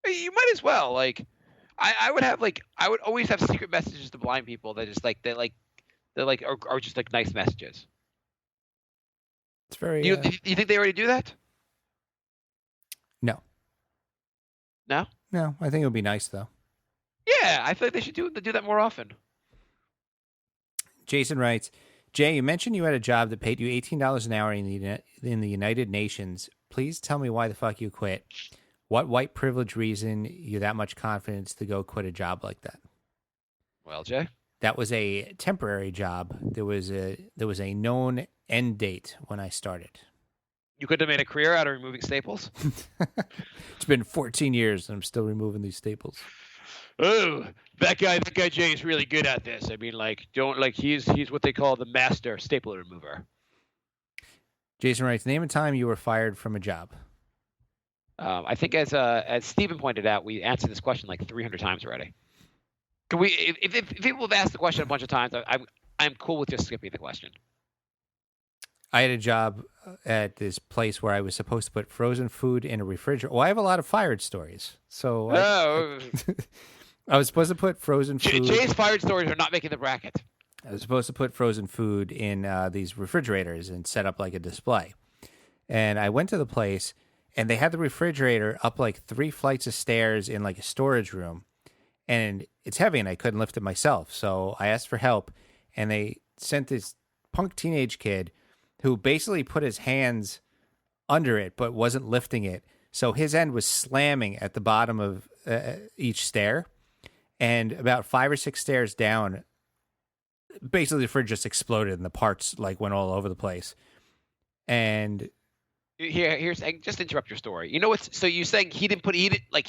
You might as well. Like, I would always have secret messages to blind people that just like are just like nice messages. It's very. Do you think they already do that? No. No? No, I think it would be nice though. Yeah, I feel like they should do that more often. Jason writes, Jay, you mentioned you had a job that paid you $18 an hour in the United Nations. Please tell me why the fuck you quit. What white privilege reason you that much confidence to go quit a job like that? Well, Jay, That was a temporary job. There was a known end date when I started. you could have made a career out of removing staples. It's been 14 years and I'm still removing these staples. Oh, that guy Jay is really good at this. I mean, he's what they call the master staple remover. Jason writes, name a time you were fired from a job. I think as Stephen pointed out, we answered this question like 300 times already. Can we? If people have asked the question a bunch of times, I'm cool with just skipping the question. I had a job at this place where I was supposed to put frozen food in a refrigerator. Well, I have a lot of fired stories. So I was supposed to put frozen food. Jay's fired stories are not making the bracket. I was supposed to put frozen food in these refrigerators and set up like a display. And I went to the place, and they had the refrigerator up like 3 flights of stairs in like a storage room. And it's heavy, and I couldn't lift it myself. So I asked for help, and they sent this punk teenage kid who basically put his hands under it but wasn't lifting it. So his end was slamming at the bottom of each stair. And about 5 or 6 stairs down, basically the fridge just exploded and the parts like went all over the place. And Here's just interrupt your story. You know what's so you're saying he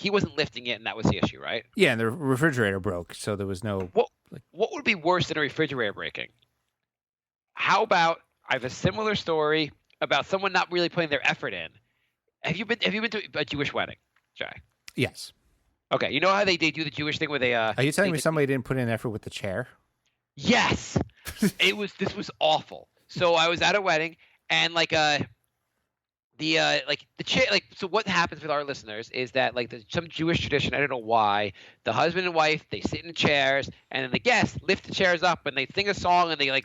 wasn't lifting it and that was the issue, right? yeah, and the refrigerator broke, so there was no. What would be worse than a refrigerator breaking? How about I have a similar story about someone not really putting their effort in. Have you been to a Jewish wedding, Jay? Yes. Okay, you know how they do the Jewish thing where they Are you telling me somebody didn't put in effort with the chair? Yes. This was awful. So I was at a wedding and so what happens with our listeners is that like there's some Jewish tradition, I don't know why, the husband and wife, they sit in chairs and then the guests lift the chairs up and they sing a song and they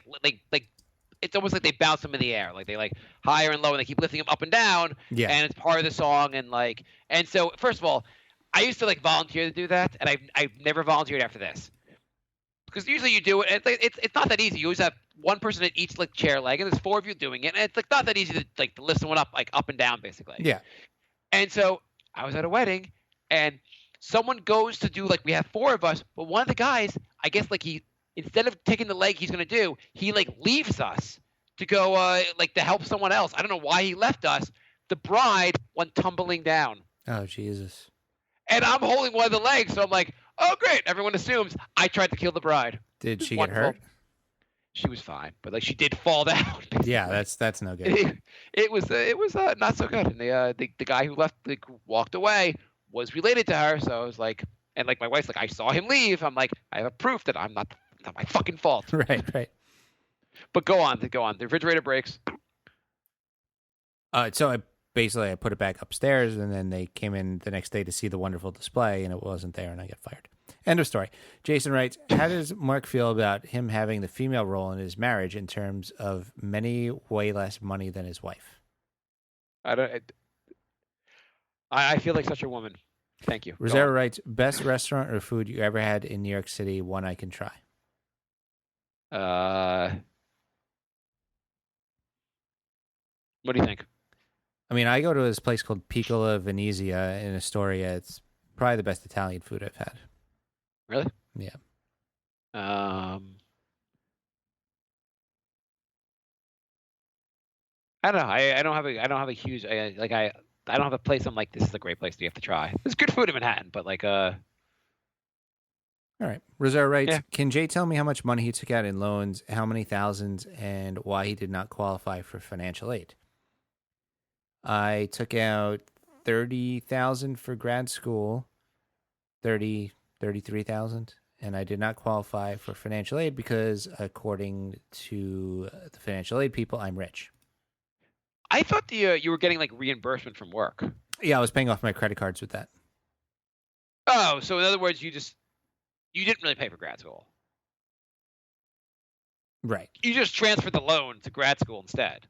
it's almost like they bounce them in the air, like they like higher and low and they keep lifting them up and down. Yeah. And it's part of the song and so first of all, I used to like volunteer to do that and I've never volunteered after this. Because usually you do it, and it's not that easy. You always have one person at each like chair leg, and there's 4 of you doing it, and it's like not that easy to lift someone up like up and down basically. Yeah. And so I was at a wedding, and someone goes to do like we have 4 of us, but one of the guys, I guess like he instead of taking the leg he's gonna do, he like leaves us to go like to help someone else. I don't know why he left us. The bride went tumbling down. Oh Jesus. And I'm holding one of the legs, so I'm like, oh, great. Everyone assumes I tried to kill the bride. Did she get hurt? She was fine, but like she did fall down. Yeah, that's no good. It was not so good. And the guy who walked away was related to her, so I was like, and like my wife's like, I saw him leave. I'm like, I have proof that I'm not my fucking fault. Right. But go on. The refrigerator breaks. So I put it back upstairs, and then they came in the next day to see the wonderful display, and it wasn't there, and I got fired. End of story. Jason writes, how does Mark feel about him having the female role in his marriage in terms of way less money than his wife? I feel like such a woman. Thank you. Rosero writes, best restaurant or food you ever had in New York City, one I can try. What do you think? I mean, I go to this place called Piccola Venezia in Astoria. It's probably the best Italian food I've had. Really? Yeah. I don't know. I don't have a huge I don't have a place I'm like, this is a great place you have to try. There's good food in Manhattan, but like All right. Rosero writes, yeah. Can Jay tell me how much money he took out in loans, how many thousands, and why he did not qualify for financial aid? I took out $30,000 for grad school, 33,000, and I did not qualify for financial aid because, according to the financial aid people, I'm rich. I thought you were getting like reimbursement from work. Yeah, I was paying off my credit cards with that. Oh, so in other words, you didn't really pay for grad school. Right. You just transferred the loan to grad school instead.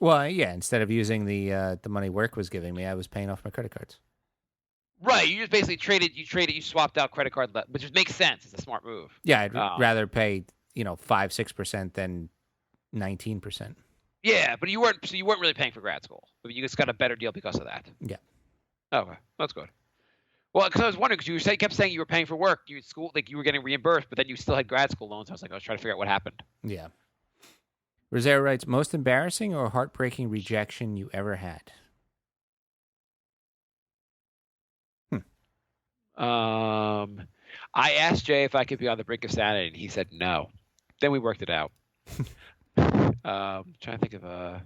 Well, yeah, instead of using the money work was giving me, I was paying off my credit cards. Right. You just basically you swapped out credit card, which just makes sense. It's a smart move. Yeah, I'd rather pay 5-6% than 19%. Yeah, but you weren't really paying for grad school. But you just got a better deal because of that. Yeah. Okay, that's good. Well, because I was wondering, because you kept saying you were paying for work, school, like you were getting reimbursed, but then you still had grad school loans. I was trying to figure out what happened. Yeah. Rosero writes, most embarrassing or heartbreaking rejection you ever had? I asked Jay if I could be on the brink of sanity, and he said no. Then we worked it out. Trying to think of I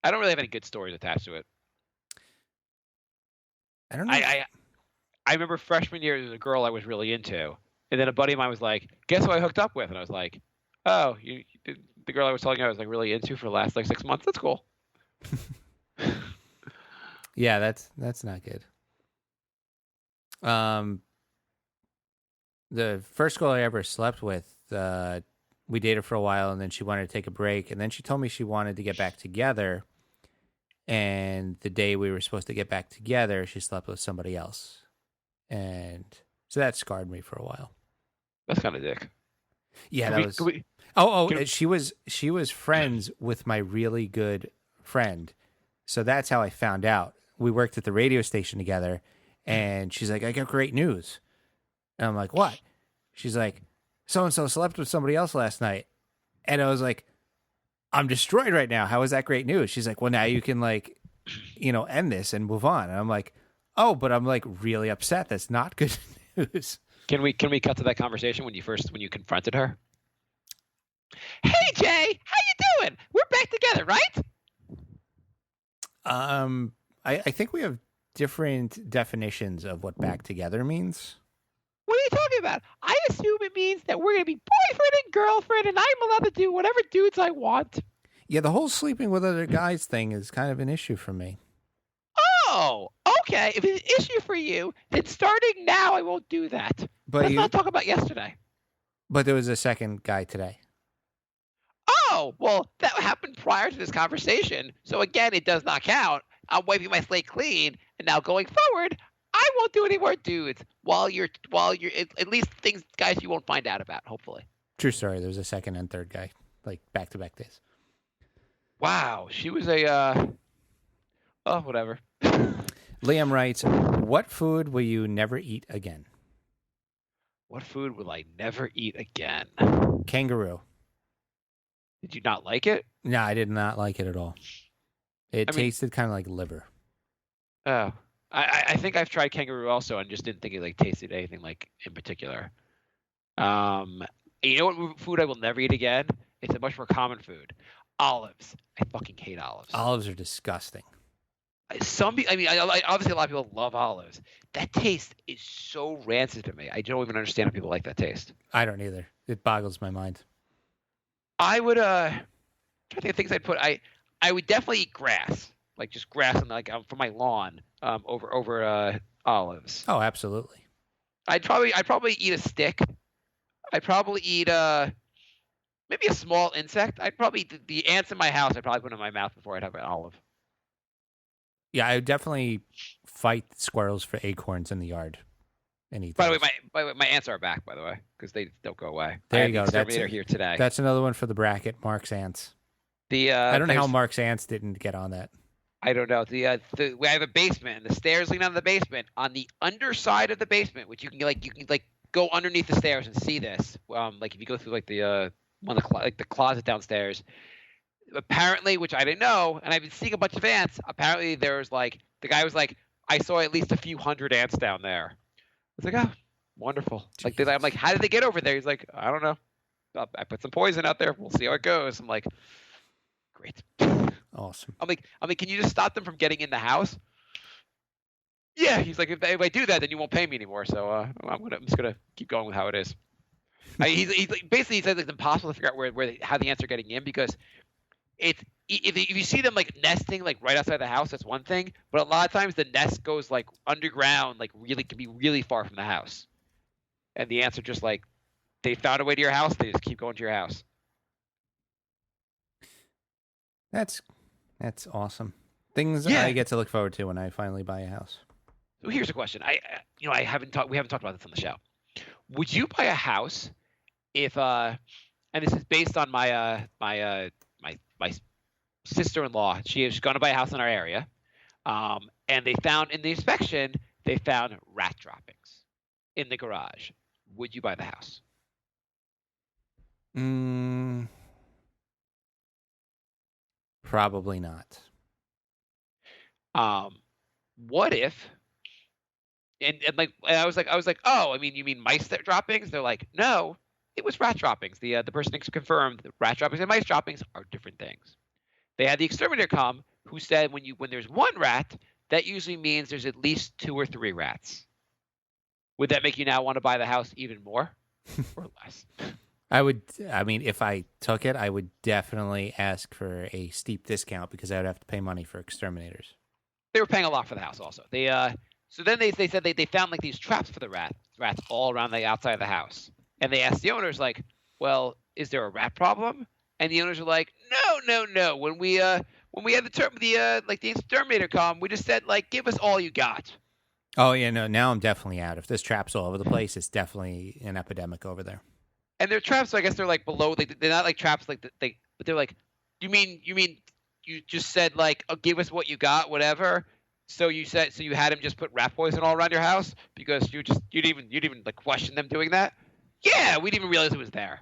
don't really have any good stories attached to it. I don't know. I remember freshman year, there was a girl I was really into, and then a buddy of mine was like, "Guess who I hooked up with?" And I was like, "Oh, the girl I was telling you I was like really into for the last 6 months. That's cool." Yeah, that's not good. The first girl I ever slept with, we dated for a while, and then she wanted to take a break, and then she told me she wanted to get back together. And the day we were supposed to get back together, she slept with somebody else, and so that scarred me for a while. That's kind of dick. Yeah, she was friends with my really good friend, so that's how I found out. We worked at the radio station together, and she's like, "I got great news," and I'm like, "What?" She's like, "So and so slept with somebody else last night," and I was like, "I'm destroyed right now. How is that great news?" She's like, "Well, now you can end this and move on." And I'm like, "Oh, but I'm like really upset. That's not good news." Can we cut to that conversation when you confronted her? Hey Jay, how you doing? We're back together, right? I think we have different definitions of what back together means. What are you talking about? I assume it means that we're going to be boyfriend and girlfriend, and I'm allowed to do whatever dudes I want. Yeah, the whole sleeping with other guys thing is kind of an issue for me. Oh, okay. If it's an issue for you, then starting now I won't do that. But let's not talk about yesterday. But there was a second guy today. Oh, well, that happened prior to this conversation. So again, it does not count. I'm wiping my slate clean, and now going forward, I won't do any more dudes while you're at least guys you won't find out about, hopefully. True story. There was a second and third guy, like back-to-back days. Wow, she was whatever. Liam writes, what food will you never eat again? What food will I never eat again? Kangaroo. Did you not like it? No, I did not like it at all. It tasted kind of like liver. Oh. I think I've tried kangaroo also and just didn't think it tasted anything in particular. You know what food I will never eat again? It's a much more common food. Olives. I fucking hate olives. Olives are disgusting. Obviously a lot of people love olives. That taste is so rancid to me. I don't even understand how people like that taste. I don't either. It boggles my mind. I would try to think of things I'd put. I would definitely eat grass, just grass on from my lawn over olives. Oh, absolutely. I'd probably eat a stick. I'd probably eat maybe a small insect. I'd probably eat the ants in my house. I'd probably put in my mouth before I'd have an olive. Yeah, I would definitely fight squirrels for acorns in the yard. By the way, my ants are back. By the way, because they don't go away. There you go. They're here today. That's another one for the bracket. Mark's ants. I don't know how Mark's ants didn't get on that. I don't know. We have a basement, and the stairs lead on the basement. On the underside of the basement, which you can go underneath the stairs and see this. If you go through the closet downstairs. Apparently, which I didn't know, and I've been seeing a bunch of ants. Apparently, there's the guy was like, I saw at least a few hundred ants down there. I was like, oh, wonderful. I'm like, how did they get over there? He's like, I don't know. I put some poison out there. We'll see how it goes. I'm like, great. Awesome. I'm like, can you just stop them from getting in the house? Yeah. He's like, if I do that, then you won't pay me anymore. So I'm just gonna keep going with how it is. He says it's impossible to figure out how the ants are getting in because if you see them nesting right outside the house, that's one thing. But a lot of times the nest goes underground, can be really far from the house, and the ants are just they found a way to your house. They just keep going to your house. That's awesome. Things Yeah. I get to look forward to when I finally buy a house. So here's a question. We haven't talked about this on the show. Would you buy a house if and this is based on my sister-in-law. She's going to buy a house in our area, and they found in the inspection rat droppings in the garage. Would you buy the house? Probably not. What if? And I was like, oh, I mean, you mean mice droppings? They're like, no, it was rat droppings. The person confirmed that rat droppings and mice droppings are different things. They had the exterminator come, who said when there's one rat, that usually means there's at least 2 or 3 rats. Would that make you now want to buy the house even more or less? If I took it, I would definitely ask for a steep discount because I would have to pay money for exterminators. They were paying a lot for the house also. So then they said they found like these traps for the rats all around the outside of the house. And they asked the owners like, well, is there a rat problem? And the owners are like, no. When we had the exterminator come, we just said like, give us all you got. Oh yeah, no. Now I'm definitely out. If there's traps all over the place, it's definitely an epidemic over there. And they're traps, so I guess they're like below. They're not like traps but they're like, you mean you just said like, oh, give us what you got, whatever. So you had him just put rat poison all around your house because you didn't even like question them doing that. Yeah, we didn't even realize it was there.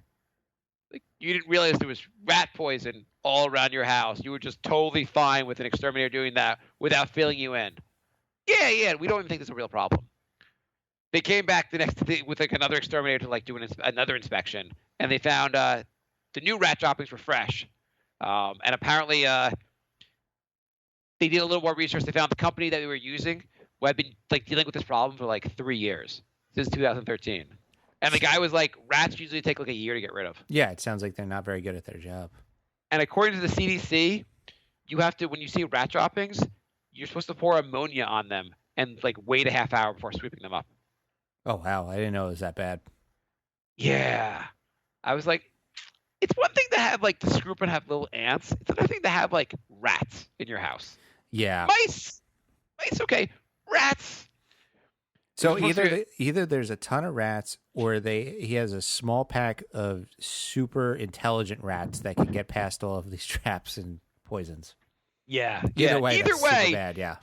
Like you didn't realize there was rat poison all around your house. You were just totally fine with an exterminator doing that without filling you in. Yeah, we don't even think there's a real problem. They came back the next day with like another exterminator to like do another inspection, and they found the new rat droppings were fresh, and apparently they did a little more research. They found the company that they were using who had been like dealing with this problem for like 3 years since 2013. And the guy was like, rats usually take like a year to get rid of. Yeah, it sounds like they're not very good at their job. And according to the CDC, you have to, when you see rat droppings, you're supposed to pour ammonia on them and like wait a half hour before sweeping them up. Oh wow, I didn't know it was that bad. Yeah. I was like, it's one thing to have like the screw up and have little ants. It's another thing to have like rats in your house. Yeah. Mice, okay. Rats. So either there's a ton of rats, or he has a small pack of super intelligent rats that can get past all of these traps and poisons. Yeah. Either way, Either that's way, super bad. Yeah.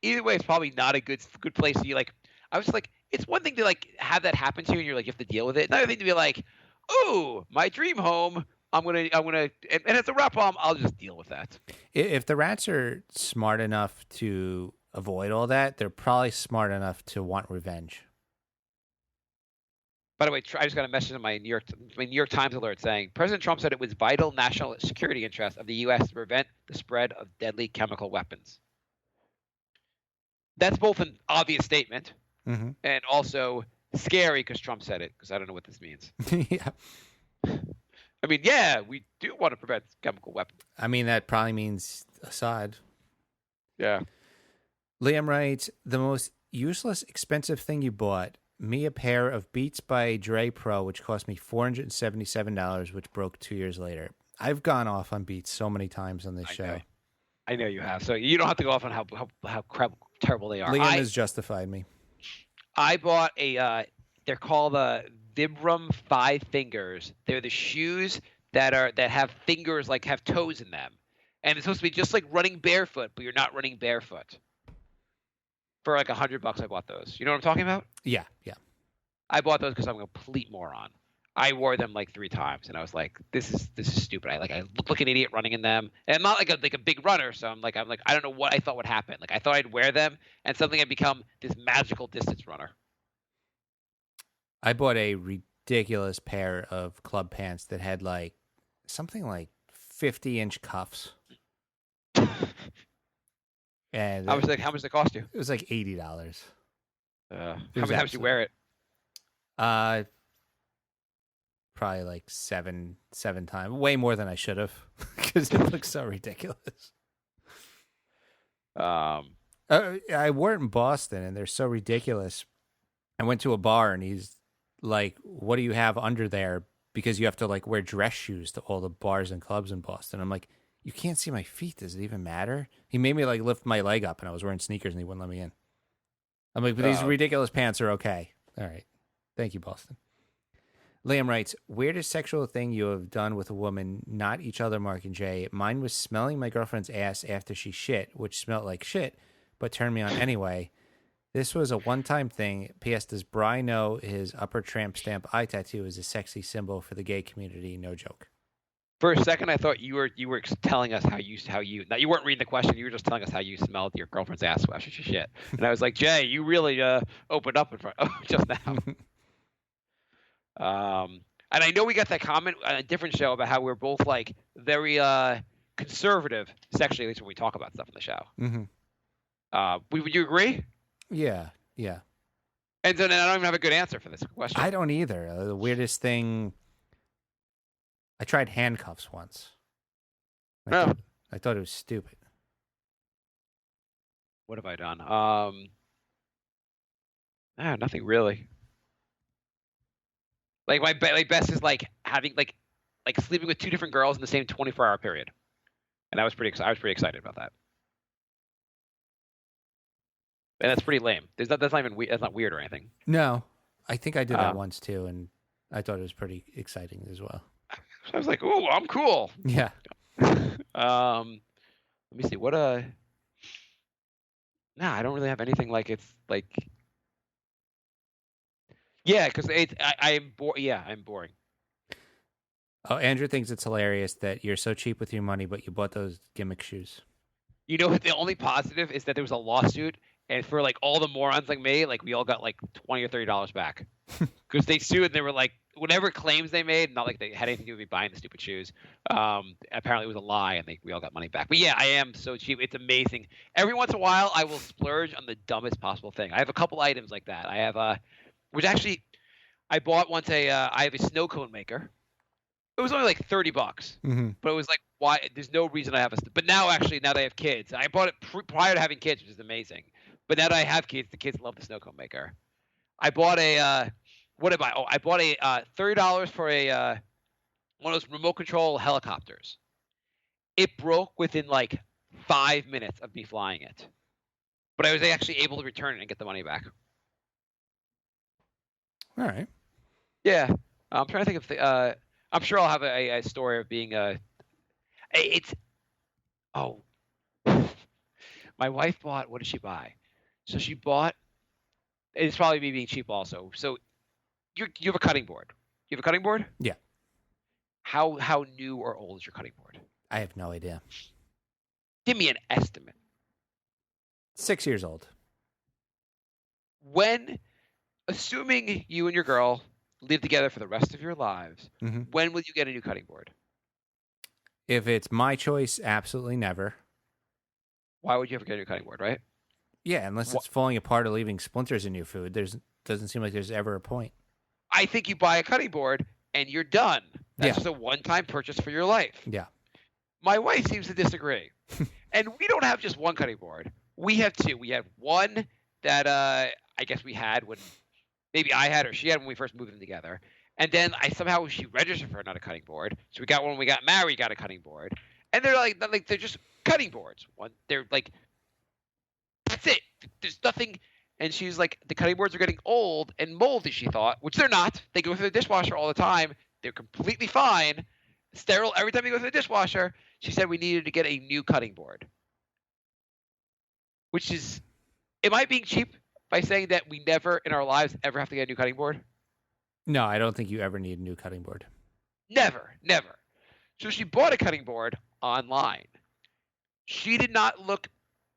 Either way, it's probably not a good place to be like. I was like, it's one thing to like have that happen to you, and you're like, you have to deal with it. Another thing to be like, oh, my dream home. I'm gonna, and it's a rat problem. I'll just deal with that. If the rats are smart enough to avoid all that, they're probably smart enough to want revenge. By the way, I just got a message in my New York Times alert saying President Trump said it was vital national security interest of the U.S. to prevent the spread of deadly chemical weapons. That's both an obvious statement and also scary because Trump said it, because I don't know what this means. Yeah. I mean, yeah, we do want to prevent chemical weapons. I mean, that probably means Assad. Yeah. Liam writes, the most useless, expensive thing you bought. Me a pair of Beats by Dre Pro, which cost me $477, which broke 2 years later. I've gone off on Beats so many times on this show. I know you have. So you don't have to go off on how terrible they are. Liam has justified me. I bought they're called Vibram 5 Fingers. They're the shoes that have fingers, like have toes in them. And it's supposed to be just like running barefoot, but you're not running barefoot. For like $100, I bought those. You know what I'm talking about? Yeah. I bought those because I'm a complete moron. I wore them like 3 times, and I was like, "This is stupid." I look like an idiot running in them, and I'm not like a big runner, so I'm like I don't know what I thought would happen. Like I thought I'd wear them, and suddenly I'd become this magical distance runner. I bought a ridiculous pair of club pants that had like something like 50-inch cuffs. And how much did it cost you? It was like $80. How many times did you wear it? Probably like seven times. Way more than I should have, because it looks so ridiculous. I wore it in Boston, and they're so ridiculous. I went to a bar, and he's like, "What do you have under there?" Because you have to like wear dress shoes to all the bars and clubs in Boston. I'm like, You can't see my feet. Does it even matter? He made me like lift my leg up, and I was wearing sneakers, and he wouldn't let me in. I'm like, but these ridiculous pants are okay. All right. Thank you, Boston. Liam writes, weirdest sexual thing you have done with a woman, not each other, Mark and Jay. Mine was smelling my girlfriend's ass after she shit, which smelled like shit, but turned me on anyway. This was a one-time thing. P.S. Does Bri know his upper tramp stamp eye tattoo is a sexy symbol for the gay community? No joke. For a second, I thought you were telling us how you. Now you weren't reading the question. You were just telling us how you smelled your girlfriend's ass after she shit. And I was like, Jay, you really opened up in front just now. And I know we got that comment on a different show about how we're both like very conservative sexually, at least when we talk about stuff in the show. Mm-hmm. Would you agree? Yeah. And then I don't even have a good answer for this question. I don't either. The weirdest thing, I tried handcuffs once. I thought it was stupid. What have I done? Nothing really. Like my best is like having like sleeping with two different girls in the same 24-hour period, and I was pretty excited about that. And that's pretty lame. That's not even that's not weird or anything. No, I think I did that once too, and I thought it was pretty exciting as well. I was like, "Ooh, I'm cool." Yeah. Let me see. I don't really have anything like it's like. Yeah, because I'm boring. Yeah, I'm boring. Oh, Andrew thinks it's hilarious that you're so cheap with your money, but you bought those gimmick shoes. You know, the only positive is that there was a lawsuit, and for like all the morons like me, like we all got like $20 or $30 back because they sued and they were like whatever claims they made, not like they had anything to do with me buying the stupid shoes. Apparently it was a lie, and we all got money back. But yeah, I am so cheap. It's amazing. Every once in a while, I will splurge on the dumbest possible thing. I have a couple items like that. I have which actually, I bought once I have a snow cone maker. It was only like $30, mm-hmm. but it was like, why? There's no reason I have but now that I have kids, I bought it prior to having kids, which is amazing. But now that I have kids, the kids love the snow cone maker. I bought what did I buy? Oh, I bought a $30 for one of those remote control helicopters. It broke within like 5 minutes of me flying it, but I was actually able to return it and get the money back. All right. Yeah, I'm trying to think of I'm sure I'll have a story of being my wife bought. What did she buy? So she bought. It's probably me being cheap also. So you have a cutting board. You have a cutting board? Yeah. How new or old is your cutting board? I have no idea. Give me an estimate. 6 years old. Assuming you and your girl live together for the rest of your lives, mm-hmm. When will you get a new cutting board? If it's my choice, absolutely never. Why would you ever get a new cutting board, right? Yeah, unless it's falling apart or leaving splinters in your food. Doesn't seem like there's ever a point. I think you buy a cutting board and you're done. That's just a one-time purchase for your life. Yeah. My wife seems to disagree. And we don't have just one cutting board. We have two. We have one that I guess we had when maybe I had or she had when we first moved in together. And then she registered for another cutting board. So we got one when we got married, got a cutting board. And they're just cutting boards. They're like, that's it. There's nothing. And she's like, the cutting boards are getting old and moldy, she thought, which they're not. They go through the dishwasher all the time. They're completely fine, sterile every time they go through the dishwasher. She said we needed to get a new cutting board. Which is, am I being cheap by saying that we never in our lives ever have to get a new cutting board? No, I don't think you ever need a new cutting board. Never. So she bought a cutting board online. She did not look.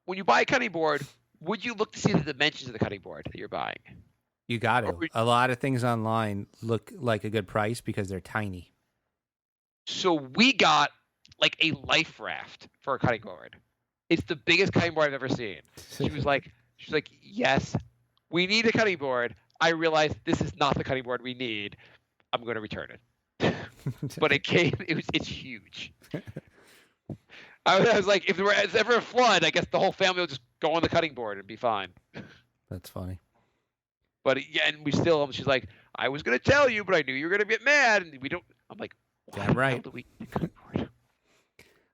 When you buy a cutting board, would you look to see the dimensions of the cutting board that you're buying? You got to. A lot of things online look like a good price because they're tiny. So we got like a life raft for a cutting board. It's the biggest cutting board I've ever seen. She's like, yes, we need a cutting board. I realized this is not the cutting board we need. I'm going to return it. But it's huge. I was like, if there was ever a flood, I guess the whole family will just go on the cutting board and be fine. That's funny. But yeah, and she's like, I was going to tell you, but I knew you were going to get mad. And we don't, I'm like, why Damn right. do we need a cutting board?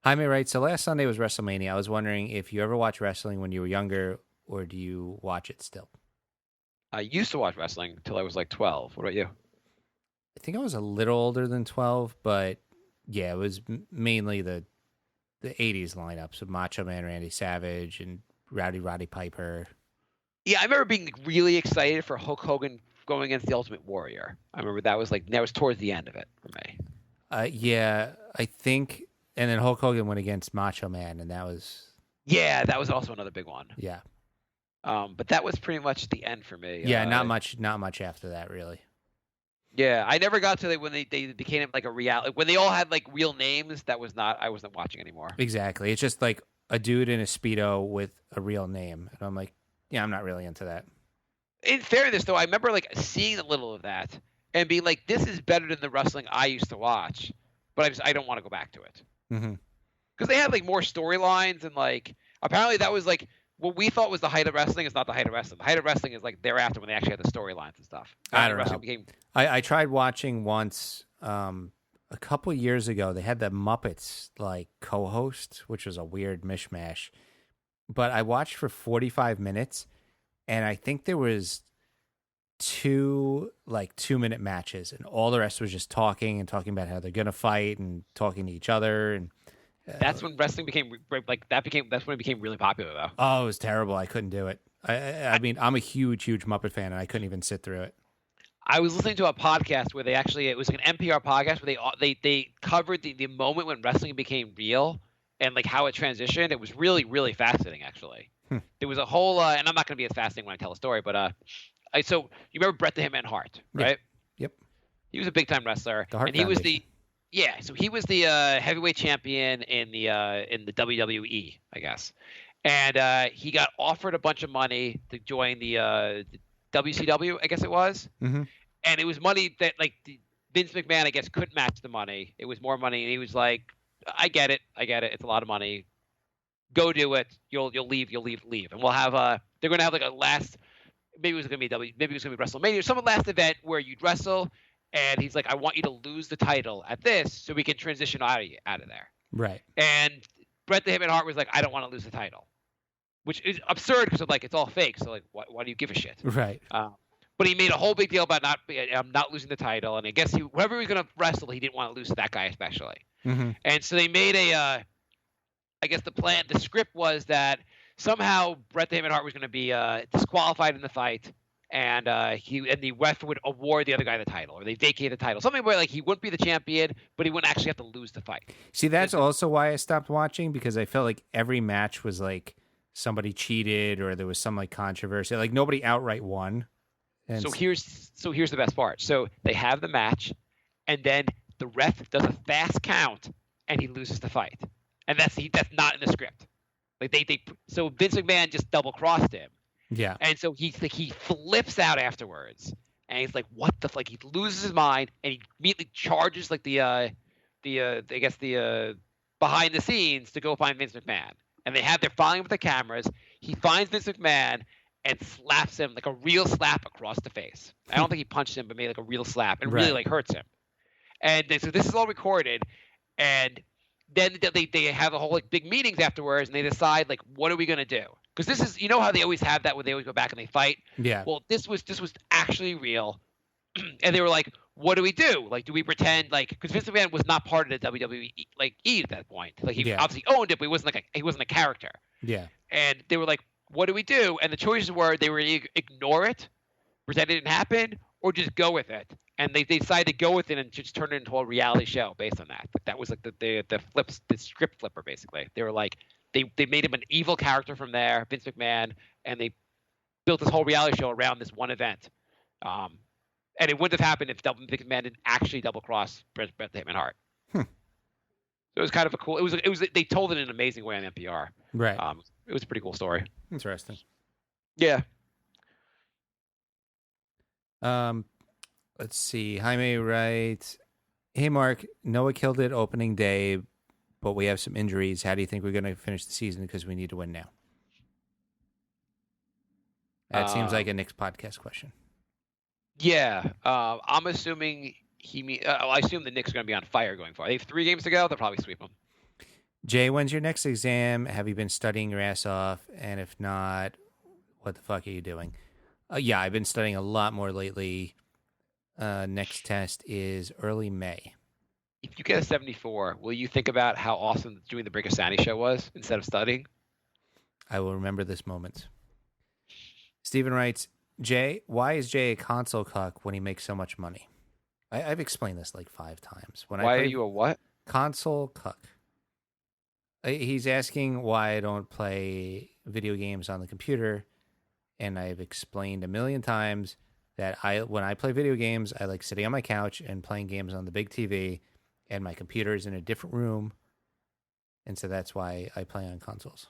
Jaime writes, so last Sunday was WrestleMania. I was wondering if you ever watched wrestling when you were younger, or do you watch it still? I used to watch wrestling until I was like 12. What about you? I think I was a little older than 12, but yeah, it was mainly the 80s lineups of Macho Man Randy Savage and Roddy Piper. Yeah, I remember being really excited for Hulk Hogan going against the Ultimate Warrior. I remember that was towards the end of it for me. Yeah, I think, and then Hulk Hogan went against Macho Man, and that was... Yeah, that was also another big one. Yeah. But that was pretty much the end for me. Yeah, not much after that, really. Yeah, I never got to when they became like a reality. When they all had like real names, I wasn't watching anymore. Exactly. It's just like a dude in a Speedo with a real name. And I'm like, yeah, I'm not really into that. In fairness, though, I remember like seeing a little of that and being like, this is better than the wrestling I used to watch, but I don't want to go back to it. Because they had like more storylines and like apparently that was like what we thought was the height of wrestling is not the height of wrestling. The height of wrestling is like thereafter when they actually had the storylines and stuff. I don't know. I tried watching once a couple years ago. They had the Muppets like co-host, which was a weird mishmash. But I watched for 45 minutes, and I think there was 2-minute matches, and all the rest was just talking about how they're gonna fight and talking to each other and. That's when wrestling became that's when it became really popular though. Oh, it was terrible. I couldn't do it. I mean, I'm a huge Muppet fan, and I couldn't even sit through it. I was listening to a podcast where it was an NPR podcast where they covered the moment when wrestling became real and like how it transitioned. It was really, really fascinating, actually. There was a whole, and I'm not going to be as fascinating when I tell a story, but so you remember Bret the Hitman Hart, right? Yep. He was a big time wrestler, and he was so he was the heavyweight champion in the WWE, I guess, and he got offered a bunch of money to join the WCW, I guess it was, and it was money that like Vince McMahon, I guess, couldn't match the money. It was more money, and he was like, I get it. It's a lot of money. Go do it. You'll leave, and we'll have they're gonna have like a last. Maybe it was gonna be WrestleMania, some last event where you'd wrestle. And he's like, I want you to lose the title at this so we can transition out of there. Right. And Bret the Hitman Hart was like, I don't want to lose the title, which is absurd because like it's all fake. So like, why do you give a shit? Right. But he made a whole big deal about not losing the title. And I guess whoever he was going to wrestle, he didn't want to lose to that guy especially. And so they made I guess the script was that somehow Bret the Hitman Hart was going to be disqualified in the fight. And the ref would award the other guy the title, or they vacate the title. Something where like he wouldn't be the champion, but he wouldn't actually have to lose the fight. See, that's also why I stopped watching, because I felt like every match was like somebody cheated or there was some like controversy. Like nobody outright won. And so here's the best part. So they have the match, and then the ref does a fast count, and he loses the fight, and that's not in the script. Like so Vince McMahon just double crossed him. Yeah. And so he flips out afterwards, and he's like, "What the fuck?" He loses his mind, and he immediately charges like the behind the scenes to go find Vince McMahon. And they're following with the cameras. He finds Vince McMahon and slaps him like a real slap across the face. I don't think he punched him, but made like a real slap and really like hurts him. And so this is all recorded, and then they have a whole like big meetings afterwards, and they decide like, what are we gonna do? Because this is, how they always have that when they always go back and they fight. Yeah. Well, this was actually real, and they were like, "What do we do? Like, do we pretend like?" Because Vince McMahon was not part of the WWE at that point. Like he obviously owned it, but he wasn't a character. Yeah. And they were like, "What do we do?" And the choices were they were either ignore it, pretend it didn't happen, or just go with it. And they decided to go with it and just turn it into a reality show based on that. That was like the script flipper basically. They were like. They made him an evil character from there, Vince McMahon, and they built this whole reality show around this one event. And it wouldn't have happened if Vince McMahon didn't actually double cross Bret the Hitman Hart. So it was kind of a cool. It was. They told it in an amazing way on NPR. Right. It was a pretty cool story. Interesting. Yeah. Let's see. Jaime writes, "Hey Mark, Noah killed it opening day, but we have some injuries. How do you think we're going to finish the season? Because we need to win now." That seems like a Nick's podcast question. Yeah. I'm assuming I assume the Knicks are going to be on fire going forward. They have 3 games to go. They'll probably sweep them. Jay, when's your next exam? Have you been studying your ass off? And if not, what the fuck are you doing? Yeah, I've been studying a lot more lately. Next test is early May. If you get a 74, will you think about how awesome doing the Break of Sandy show was instead of studying? I will remember this moment. Steven writes, Jay, why is Jay a console cuck when he makes so much money? I've explained this like 5 times. Why are you a what? Console cuck. He's asking why I don't play video games on the computer, and I've explained a million times that when I play video games, I like sitting on my couch and playing games on the big TV, and my computer is in a different room, and so that's why I play on consoles.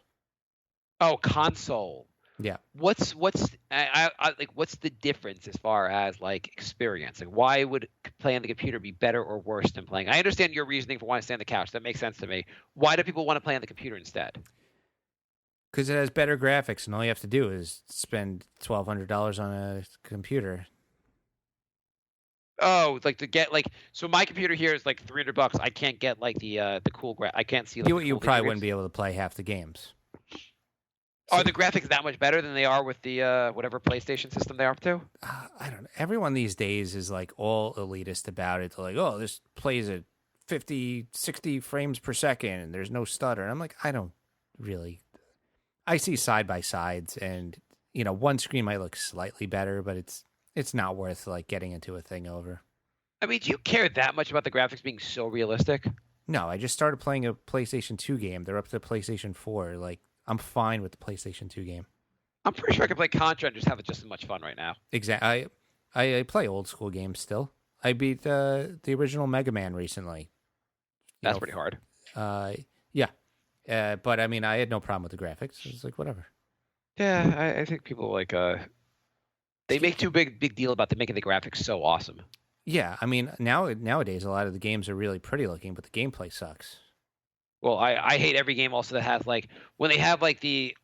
Oh, console. Yeah. What's the difference as far as like experience? Like, why would playing on the computer be better or worse than playing? I understand your reasoning for wanting to stay on the couch. That makes sense to me. Why do people want to play on the computer instead? Because it has better graphics, and all you have to do is spend $1,200 on a computer. Oh, like to get like so my computer here is like $300. I can't get like the cool I can't see. Like, you probably wouldn't be able to play half the games. Are the graphics that much better than they are with the whatever PlayStation system they're up to? I don't know. Everyone these days is like all elitist about it. They're like, oh, this plays at 50, 60 frames per second and there's no stutter. And I'm like, I don't really. I see side by sides, and one screen might look slightly better, but it's not worth like getting into a thing over. I mean, do you care that much about the graphics being so realistic? No, I just started playing a PlayStation 2 game. They're up to PlayStation 4. Like, I'm fine with the PlayStation 2 game. I'm pretty sure I could play Contra and just have just as much fun right now. Exactly. I play old school games still. I beat the original Mega Man recently. That's pretty hard. Yeah. But I mean, I had no problem with the graphics. It's like whatever. Yeah, I think people like they make too big deal about making the graphics so awesome. Yeah, I mean nowadays a lot of the games are really pretty looking, but the gameplay sucks. Well, I hate every game also that has like when they have like the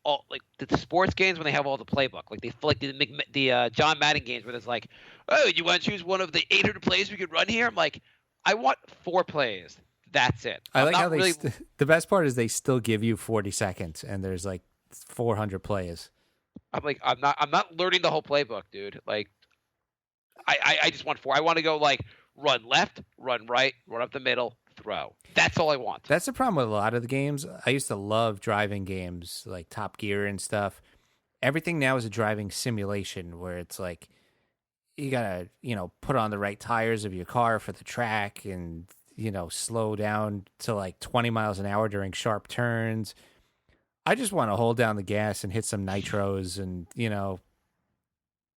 sports games when they have all the playbook like the John Madden games where there's like, oh, you want to choose one of the 800 plays we could run here? I'm like, I want 4 plays. That's it. I like how they the best part is they still give you 40 seconds and there's like 400 plays. I'm like, I'm not learning the whole playbook, dude. Like, I just want 4. I want to go like run left, run right, run up the middle, throw. That's all I want. That's the problem with a lot of the games. I used to love driving games like Top Gear and stuff. Everything now is a driving simulation where it's like you gotta, put on the right tires of your car for the track and, slow down to like 20 miles an hour during sharp turns. I just want to hold down the gas and hit some nitros and,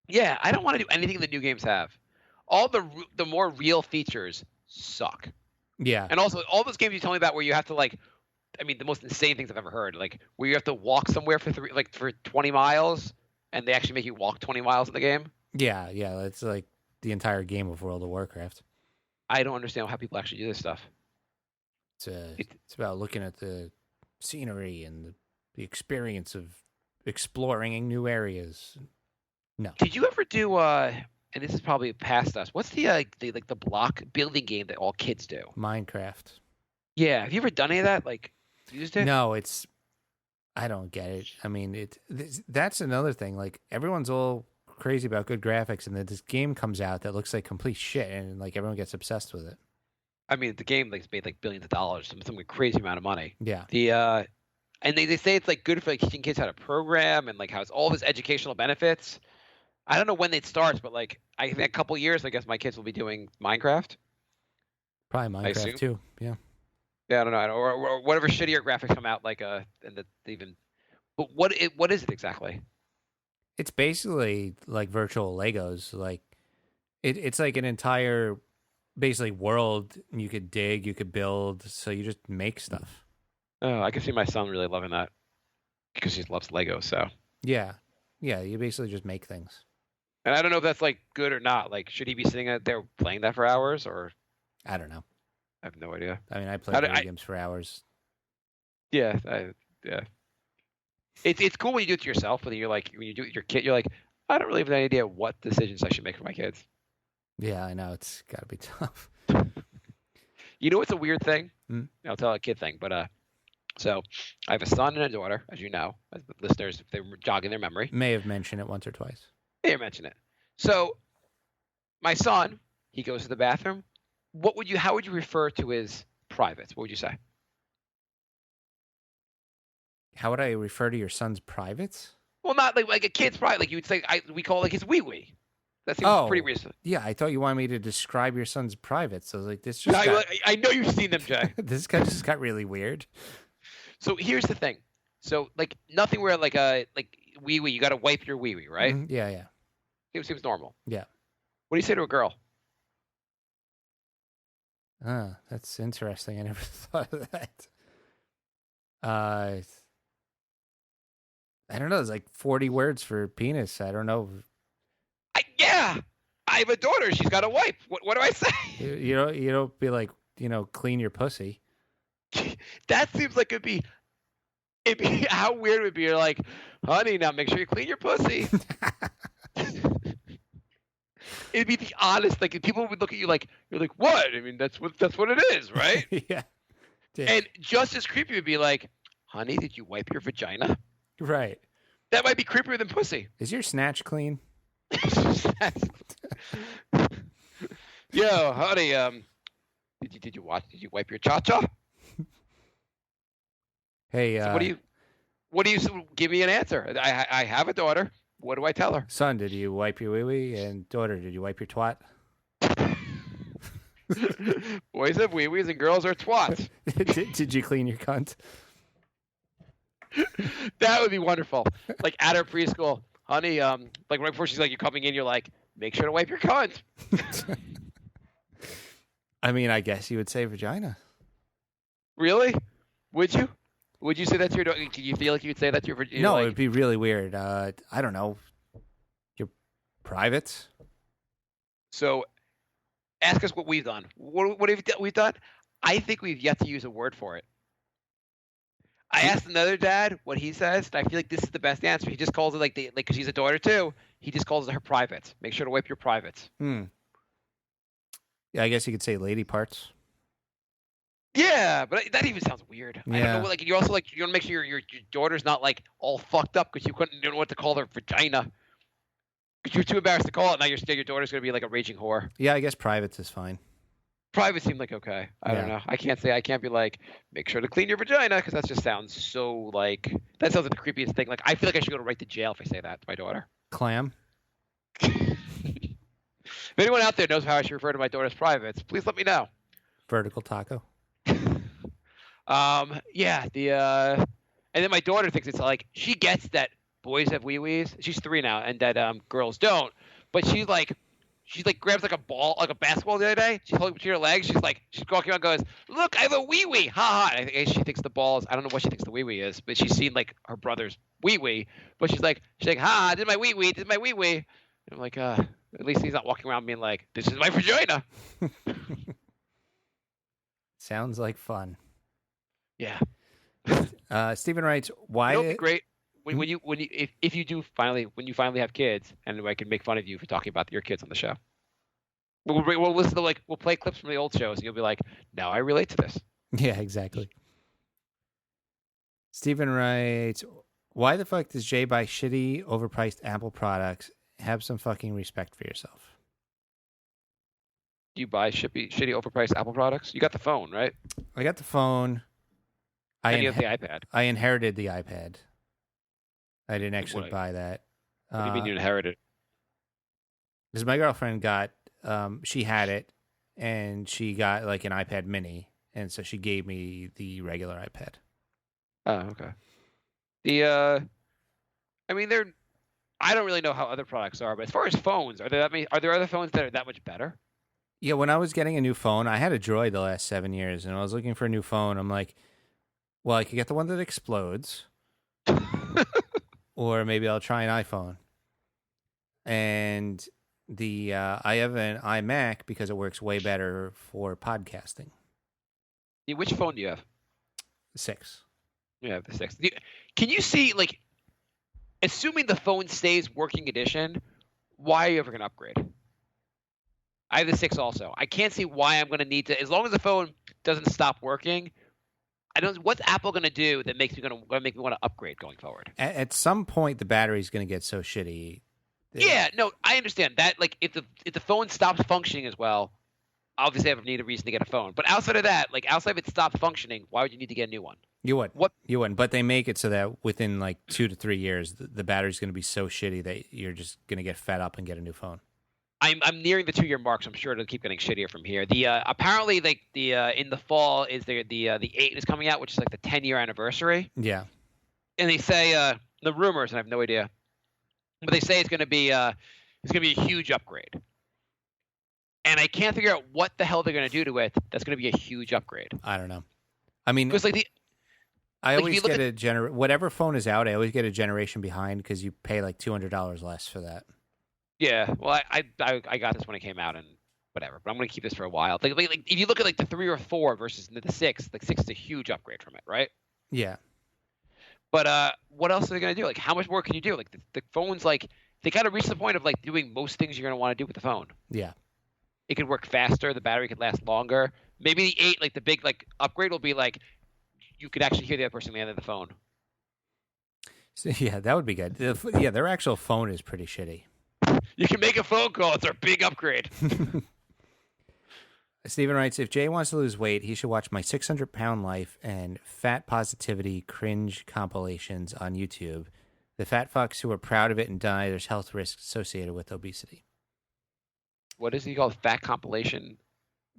Yeah, I don't want to do anything the new games have. All the more real features suck. Yeah. And also, all those games you tell me about where you have to like, I mean, the most insane things I've ever heard, like where you have to walk somewhere for 20 miles, and they actually make you walk 20 miles in the game. Yeah, that's like the entire game of World of Warcraft. I don't understand how people actually do this stuff. It's about looking at the scenery and the experience of exploring new areas. No. Did you ever do and this is probably past us. What's the block building game that all kids do? Minecraft. Yeah, have you ever done any of that? Like, used it? No, I don't get it. I mean, that's another thing. Like, everyone's all crazy about good graphics, and then this game comes out that looks like complete shit, and like everyone gets obsessed with it. I mean, the game like made like billions of dollars, some crazy amount of money. Yeah. And they say it's like good for like teaching kids how to program and like how it's all this educational benefits. I don't know when it starts, but like I think a couple years, I guess my kids will be doing Minecraft. Probably Minecraft too. Yeah. Yeah, I don't know, or whatever shittier graphics come out, like and even. But what is it exactly? It's basically like virtual Legos. Like it's like an entire basically world you could dig, you could build. So you just make stuff. Oh, I can see my son really loving that because he loves Legos. So yeah, you basically just make things. And I don't know if that's like good or not. Like, should he be sitting out there playing that for hours, or I don't know. I have no idea. I mean, I play video games for hours. Yeah, yeah. It's cool when you do it to yourself, but then you're like, when you do it with your kid, you're like, I don't really have any idea what decisions I should make for my kids. Yeah, I know. It's got to be tough. You know what's a weird thing? Mm. I'll tell a kid thing, but So I have a son and a daughter, as you know, as the listeners, if they're jogging their memory. May have mentioned it once or twice. They mention it. So my son, he goes to the bathroom. How would you refer to his privates? What would you say? How would I refer to your son's privates? Well, not like a kid's private. Like you would say, we call it like his wee wee. That seems pretty recent. Yeah, I thought you wanted me to describe your son's privates. I was like, I know you've seen them, Jay. This guy just got really weird. So here's the thing. So like nothing where like wee wee, you got to wipe your wee wee, right? Mm-hmm. Yeah. It seems normal. Yeah. What do you say to a girl? That's interesting. I never thought of that. I don't know. It's like 40 words for penis. I don't know. I have a daughter. She's got a wipe. What do I say? You don't be like, clean your pussy. That seems like it'd be how weird it would be. You're like, honey, now make sure you clean your pussy. It'd be the honest. Like people would look at you like you're like, what? I mean, that's what it is, right? Yeah. And just as creepy would be like, honey, did you wipe your vagina? Right. That might be creepier than pussy. Is your snatch clean? Yo, honey, did you wipe your cha-cha? Hey, so what do you give me an answer? I have a daughter. What do I tell her? Son, did you wipe your wee-wee? And daughter, did you wipe your twat? Boys have wee-wees and girls are twats. Did you clean your cunt? That would be wonderful. Like at her preschool, honey, like right before she's like, you're coming in, you're like, make sure to wipe your cunt. I mean, I guess you would say vagina. Really? Would you? Would you say that to your daughter? Do you feel like you'd say that to your vagina? No, it would be really weird. I don't know. Your privates? So ask us what we've done. What have we done? I think we've yet to use a word for it. I asked another dad what he says, and I feel like this is the best answer. He just calls it like because she's a daughter too. He just calls it her privates. Make sure to wipe your privates. Yeah, I guess you could say lady parts. Yeah, but that even sounds weird. Yeah. I don't know. Like you also like you want to make sure your daughter's not like all fucked up because you don't know what to call her vagina. Because you're too embarrassed to call it. Now your daughter's gonna be like a raging whore. Yeah, I guess privates is fine. Private seemed like okay. I don't know. I can't be like, make sure to clean your vagina because that just sounds so like that sounds like the creepiest thing. Like I feel like I should go right to jail if I say that to my daughter. Clam. If anyone out there knows how I should refer to my daughter's privates, please let me know. Vertical taco. Yeah. And then my daughter thinks it's like she gets that boys have wee-wees. She's 3 now, and that girls don't. But she's like grabs like a ball, like a basketball the other day. She's holding it between her legs. She's walking around, goes, "Look, I have a wee wee, ha ha!" And I think she thinks the ball is. I don't know what she thinks the wee wee is, but she's seen like her brother's wee wee. But she's like, "Ha, did my wee wee? Did my wee wee?" And I'm like, at least he's not walking around being like, "This is my vagina." Sounds like fun. Yeah. Stephen writes, "Why?" It would be great when you when you finally have kids, and I can make fun of you for talking about your kids on the show. We'll listen to we'll play clips from the old shows, and you'll be like, "Now I relate to this." Yeah, exactly. Stephen writes, "Why the fuck does Jay buy shitty, overpriced Apple products? Have some fucking respect for yourself." Do you buy shitty, overpriced Apple products? You got the phone, right? I got the phone. And you have the iPad. I inherited the iPad. I didn't actually buy that. What do you mean you inherited? Because my girlfriend got, she had it, and she got like an iPad mini, and so she gave me the regular iPad. Oh, okay. I mean, I don't really know how other products are, but as far as phones, are there other phones that are that much better? Yeah, when I was getting a new phone, I had a Droid the last 7 years, and I was looking for a new phone. I'm like, well, I could get the one that explodes, or maybe I'll try an iPhone. And I have an iMac because it works way better for podcasting. Yeah, which phone do you have? 6. Yeah, the 6. Can you see, like, assuming the phone stays working condition, why are you ever going to upgrade? I have the 6 also. I can't see why I'm going to need to, as long as the phone doesn't stop working, I don't. What's Apple going to do that makes me going to make me want to upgrade going forward? At some point, the battery's going to get so shitty. Yeah, no, I understand that. Like, if the phone stops functioning as well, obviously I would need a reason to get a phone. But outside of that, like outside of it stops functioning, why would you need to get a new one? You would. What? You wouldn't. But they make it so that within like 2 to 3 years, the battery's going to be so shitty that you're just going to get fed up and get a new phone. I'm nearing the 2-year mark, so I'm sure it'll keep getting shittier from here. The apparently like the in the fall is the 8 is coming out, which is like the 10-year anniversary. Yeah. And they say the rumors, and I have no idea, but they say it's going to be a huge upgrade. And I can't figure out what the hell they're going to do to it. That's going to be a huge upgrade. I don't know. I mean, because I always get whatever phone is out, I always get a generation behind because you pay like $200 less for that. Yeah, well, I got this when it came out and whatever, but I'm going to keep this for a while. Like if you look at like the 3 or 4 versus the 6, like 6 is a huge upgrade from it, right? Yeah. But what else are they going to do? Like, how much more can you do? Like the phone's like they kind of reached the point of like doing most things you're going to want to do with the phone. Yeah. It could work faster. The battery could last longer. Maybe the 8, like the big like upgrade, will be like you could actually hear the other person on the end of the phone. So, yeah, that would be good. Yeah, their actual phone is pretty shitty. You can make a phone call. It's our big upgrade. Steven writes, if Jay wants to lose weight, he should watch my 600-pound life and fat positivity cringe compilations on YouTube. The fat fucks who are proud of it and deny there's health risks associated with obesity. What is he called? Fat compilation?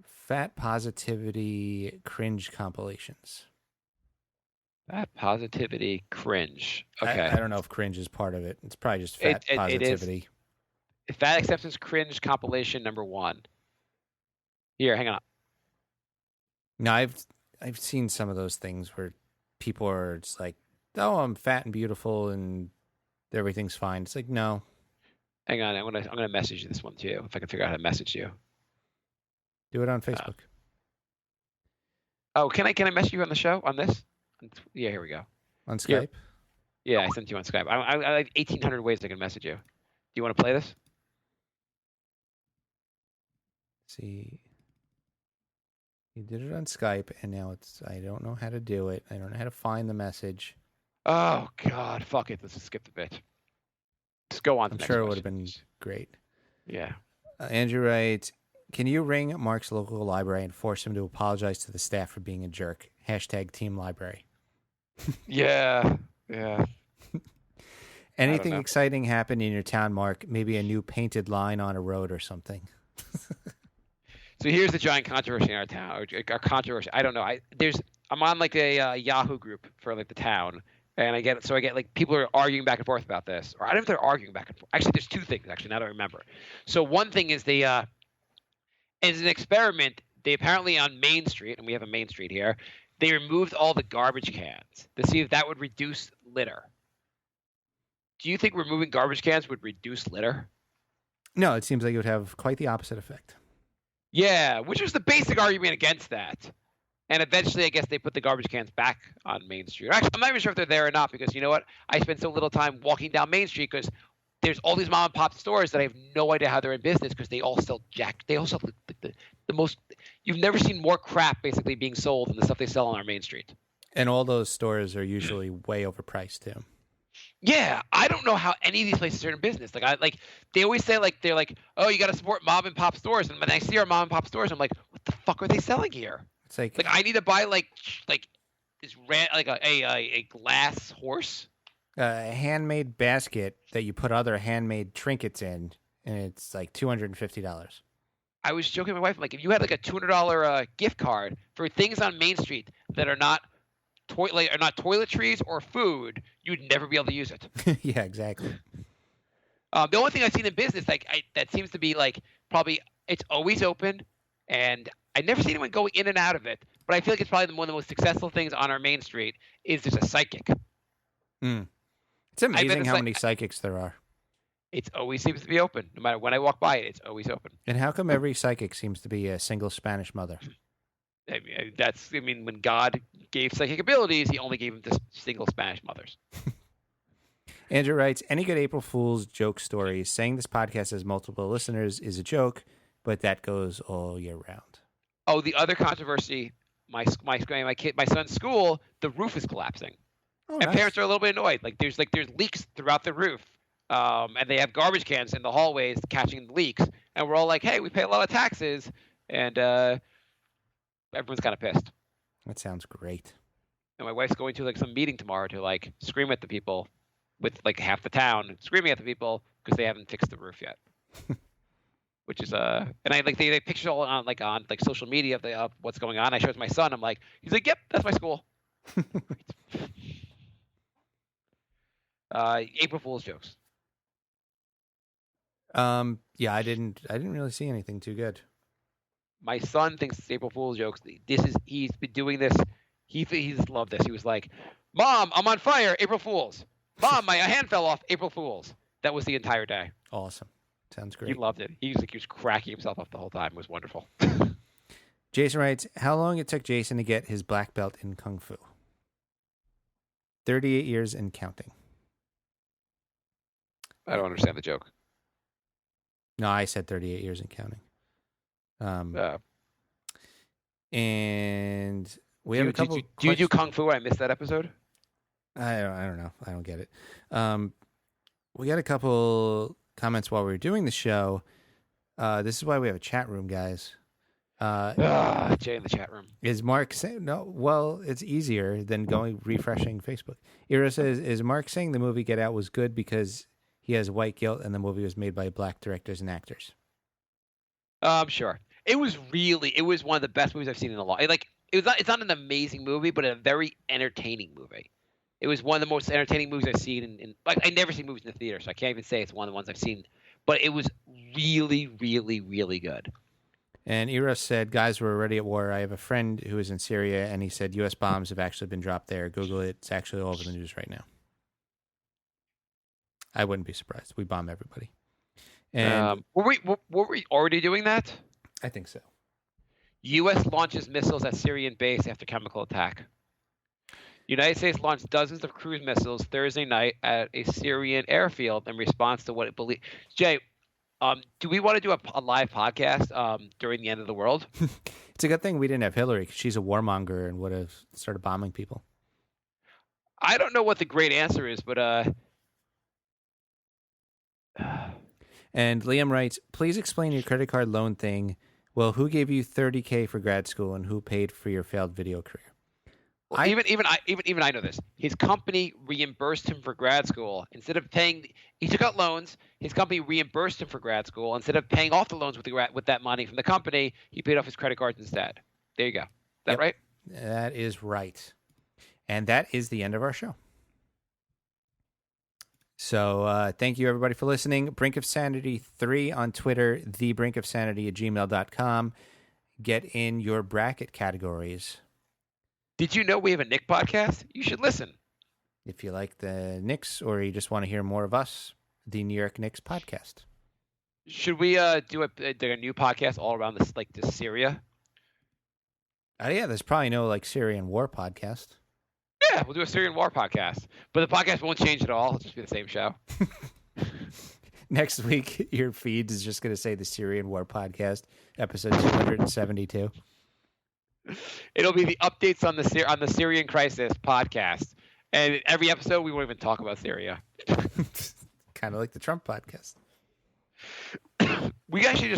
Fat positivity cringe compilations. Fat positivity cringe. Okay. I don't know if cringe is part of it. It's probably just fat positivity. It is. Fat acceptance cringe compilation number 1. Here, hang on. No, I've seen some of those things where people are just like, "Oh, I'm fat and beautiful and everything's fine." It's like, no. Hang on, I'm gonna message you this one too, if I can figure out how to message you. Do it on Facebook. Can I message you on the show on this? Yeah, here we go. On Skype? Yeah, I sent you on Skype. I have 1,800 ways I can message you. Do you want to play this? See, you did it on Skype, and now I don't know how to do it. I don't know how to find the message. Oh God, fuck it. Let's just skip the bit. Just go on. I'm sure it would have been great. Yeah. Andrew writes, can you ring Mark's local library and force him to apologize to the staff for being a jerk? #Team Library. Yeah. Anything exciting happened in your town, Mark? Maybe a new painted line on a road or something. So here's the giant controversy in our town. Our controversy. I don't know. I'm on like a Yahoo group for like the town, and I get like people are arguing back and forth about this, or I don't know if they're arguing back and forth. Actually, there's 2 things. Actually, now that I remember. So one thing is as an experiment, they apparently on Main Street, and we have a Main Street here, they removed all the garbage cans to see if that would reduce litter. Do you think removing garbage cans would reduce litter? No, it seems like it would have quite the opposite effect. Yeah, which was the basic argument against that. And eventually, I guess they put the garbage cans back on Main Street. Actually, I'm not even sure if they're there or not because you know what? I spend so little time walking down Main Street because there's all these mom and pop stores that I have no idea how they're in business because they all sell They all sell the most. You've never seen more crap basically being sold than the stuff they sell on our Main Street. And all those stores are usually way overpriced too. Yeah, I don't know how any of these places are in business. Like they always say they're like, oh, you got to support mom and pop stores. And when I see our mom and pop stores, I'm like, what the fuck are they selling here? It's like I need to buy like this a glass horse, a handmade basket that you put other handmade trinkets in, and it's like $250. I was joking with my wife, like if you had like a $200 gift card for things on Main Street that are not toiletries or food, you'd never be able to use it. Yeah, exactly. The only thing I've seen in business that seems to be like probably it's always open, and I never see anyone going in and out of it. But I feel like it's probably one of the most successful things on our Main Street is there's a psychic. It's amazing how many psychics there are. It always seems to be open. No matter when I walk by it, it's always open. And how come every psychic seems to be a single Spanish mother? When God gave psychic abilities, he only gave them to single Spanish mothers. Andrew writes, any good April Fool's joke stories? Saying this podcast has multiple listeners is a joke, but that goes all year round. Oh, the other controversy my son's school, the roof is collapsing, Oh, and nice. parents are a little bit annoyed. There's leaks throughout the roof, and they have garbage cans in the hallways catching the leaks, and we're all like, hey, we pay a lot of taxes, and everyone's kind of pissed. That sounds great. And my wife's going to some meeting tomorrow to scream at the people with half the town screaming at the people because they haven't fixed the roof yet. Which is and they picture all on social media of what's going on. I showed it to my son. I'm like, he's like, yep, that's my school. April Fool's jokes. Yeah, I didn't really see anything too good. My son thinks it's April Fool's jokes. He's been doing this. He's loved this. He was like, Mom, I'm on fire. April Fool's. Mom, my hand fell off. April Fool's. That was the entire day. Awesome. Sounds great. He loved it. He was cracking himself up the whole time. It was wonderful. Jason writes, how long it took Jason to get his black belt in Kung Fu? 38 years and counting. I don't understand the joke. No, I said 38 years and counting. And we have a couple. Do you do Kung Fu? I missed that episode. I don't know. I don't get it. We got a couple comments while we were doing the show. This is why we have a chat room, guys. Jay in the chat room. Is Mark saying no? Well, it's easier than refreshing Facebook. Ira says, is Mark saying the movie Get Out was good because he has white guilt and the movie was made by black directors and actors? Sure. It was one of the best movies I've seen in a long. It's not an amazing movie, but a very entertaining movie. It was one of the most entertaining movies I've seen I never see movies in the theater, so I can't even say it's one of the ones I've seen. But it was really, really, really good. And Ira said, guys, we're already at war. I have a friend who is in Syria, and he said U.S. bombs have actually been dropped there. Google it. It's actually all over the news right now. I wouldn't be surprised. We bomb everybody. And were we already doing that? I think so. U.S. launches missiles at Syrian base after chemical attack. United States launched dozens of cruise missiles Thursday night at a Syrian airfield in response to what it believed. Jay, do we want to do a live podcast during the end of the world? It's a good thing we didn't have Hillary because she's a warmonger and would have started bombing people. I don't know what the great answer is, but And Liam writes, please explain your credit card loan thing. Well, who gave you $30K for grad school and who paid for your failed video career? Well, even I know this. His company reimbursed him for grad school instead of paying. He took out loans. His company reimbursed him for grad school instead of paying off the loans with that money from the company. He paid off his credit cards instead. There you go. Is that right? That is right. And that is the end of our show. So thank you, everybody, for listening. Brink of Sanity 3 on Twitter, thebrinkofsanity@gmail.com. Get in your bracket categories. Did you know we have a Nick podcast? You should listen. If you like the Knicks or you just want to hear more of us, the New York Knicks podcast. Should we do a new podcast all around this Syria? Yeah, there's probably no Syrian war podcast. Yeah, we'll do a Syrian war podcast. But the podcast won't change at all. It'll just be the same show. Next week, your feed is just going to say the Syrian war podcast, episode 272. It'll be the updates on the Syrian crisis podcast, and every episode we won't even talk about Syria. Kind of like the Trump podcast. We actually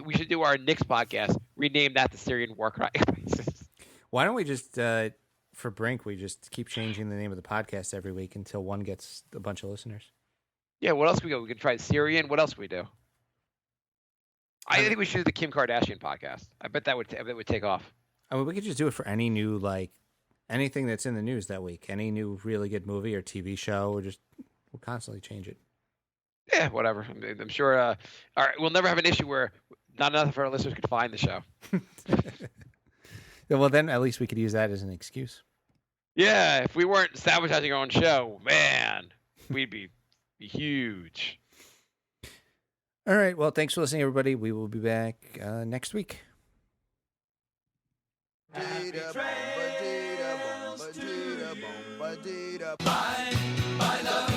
we should do our Knicks podcast. Rename that the Syrian war crisis. Why don't we just for Brink we just keep changing the name of the podcast every week until one gets a bunch of listeners? Yeah. What else can we go? We can try Syrian. What else can we do? I think we should do the Kim Kardashian podcast. I bet that would take off. I mean, we could just do it for any new anything that's in the news that week, any new really good movie or TV show, or we'll constantly change it. Yeah, whatever. I'm sure. All right, we'll never have an issue where not enough of our listeners could find the show. Well, then at least we could use that as an excuse. Yeah, if we weren't sabotaging our own show, man, we'd be huge. All right. Well, thanks for listening, everybody. We will be back next week. My love.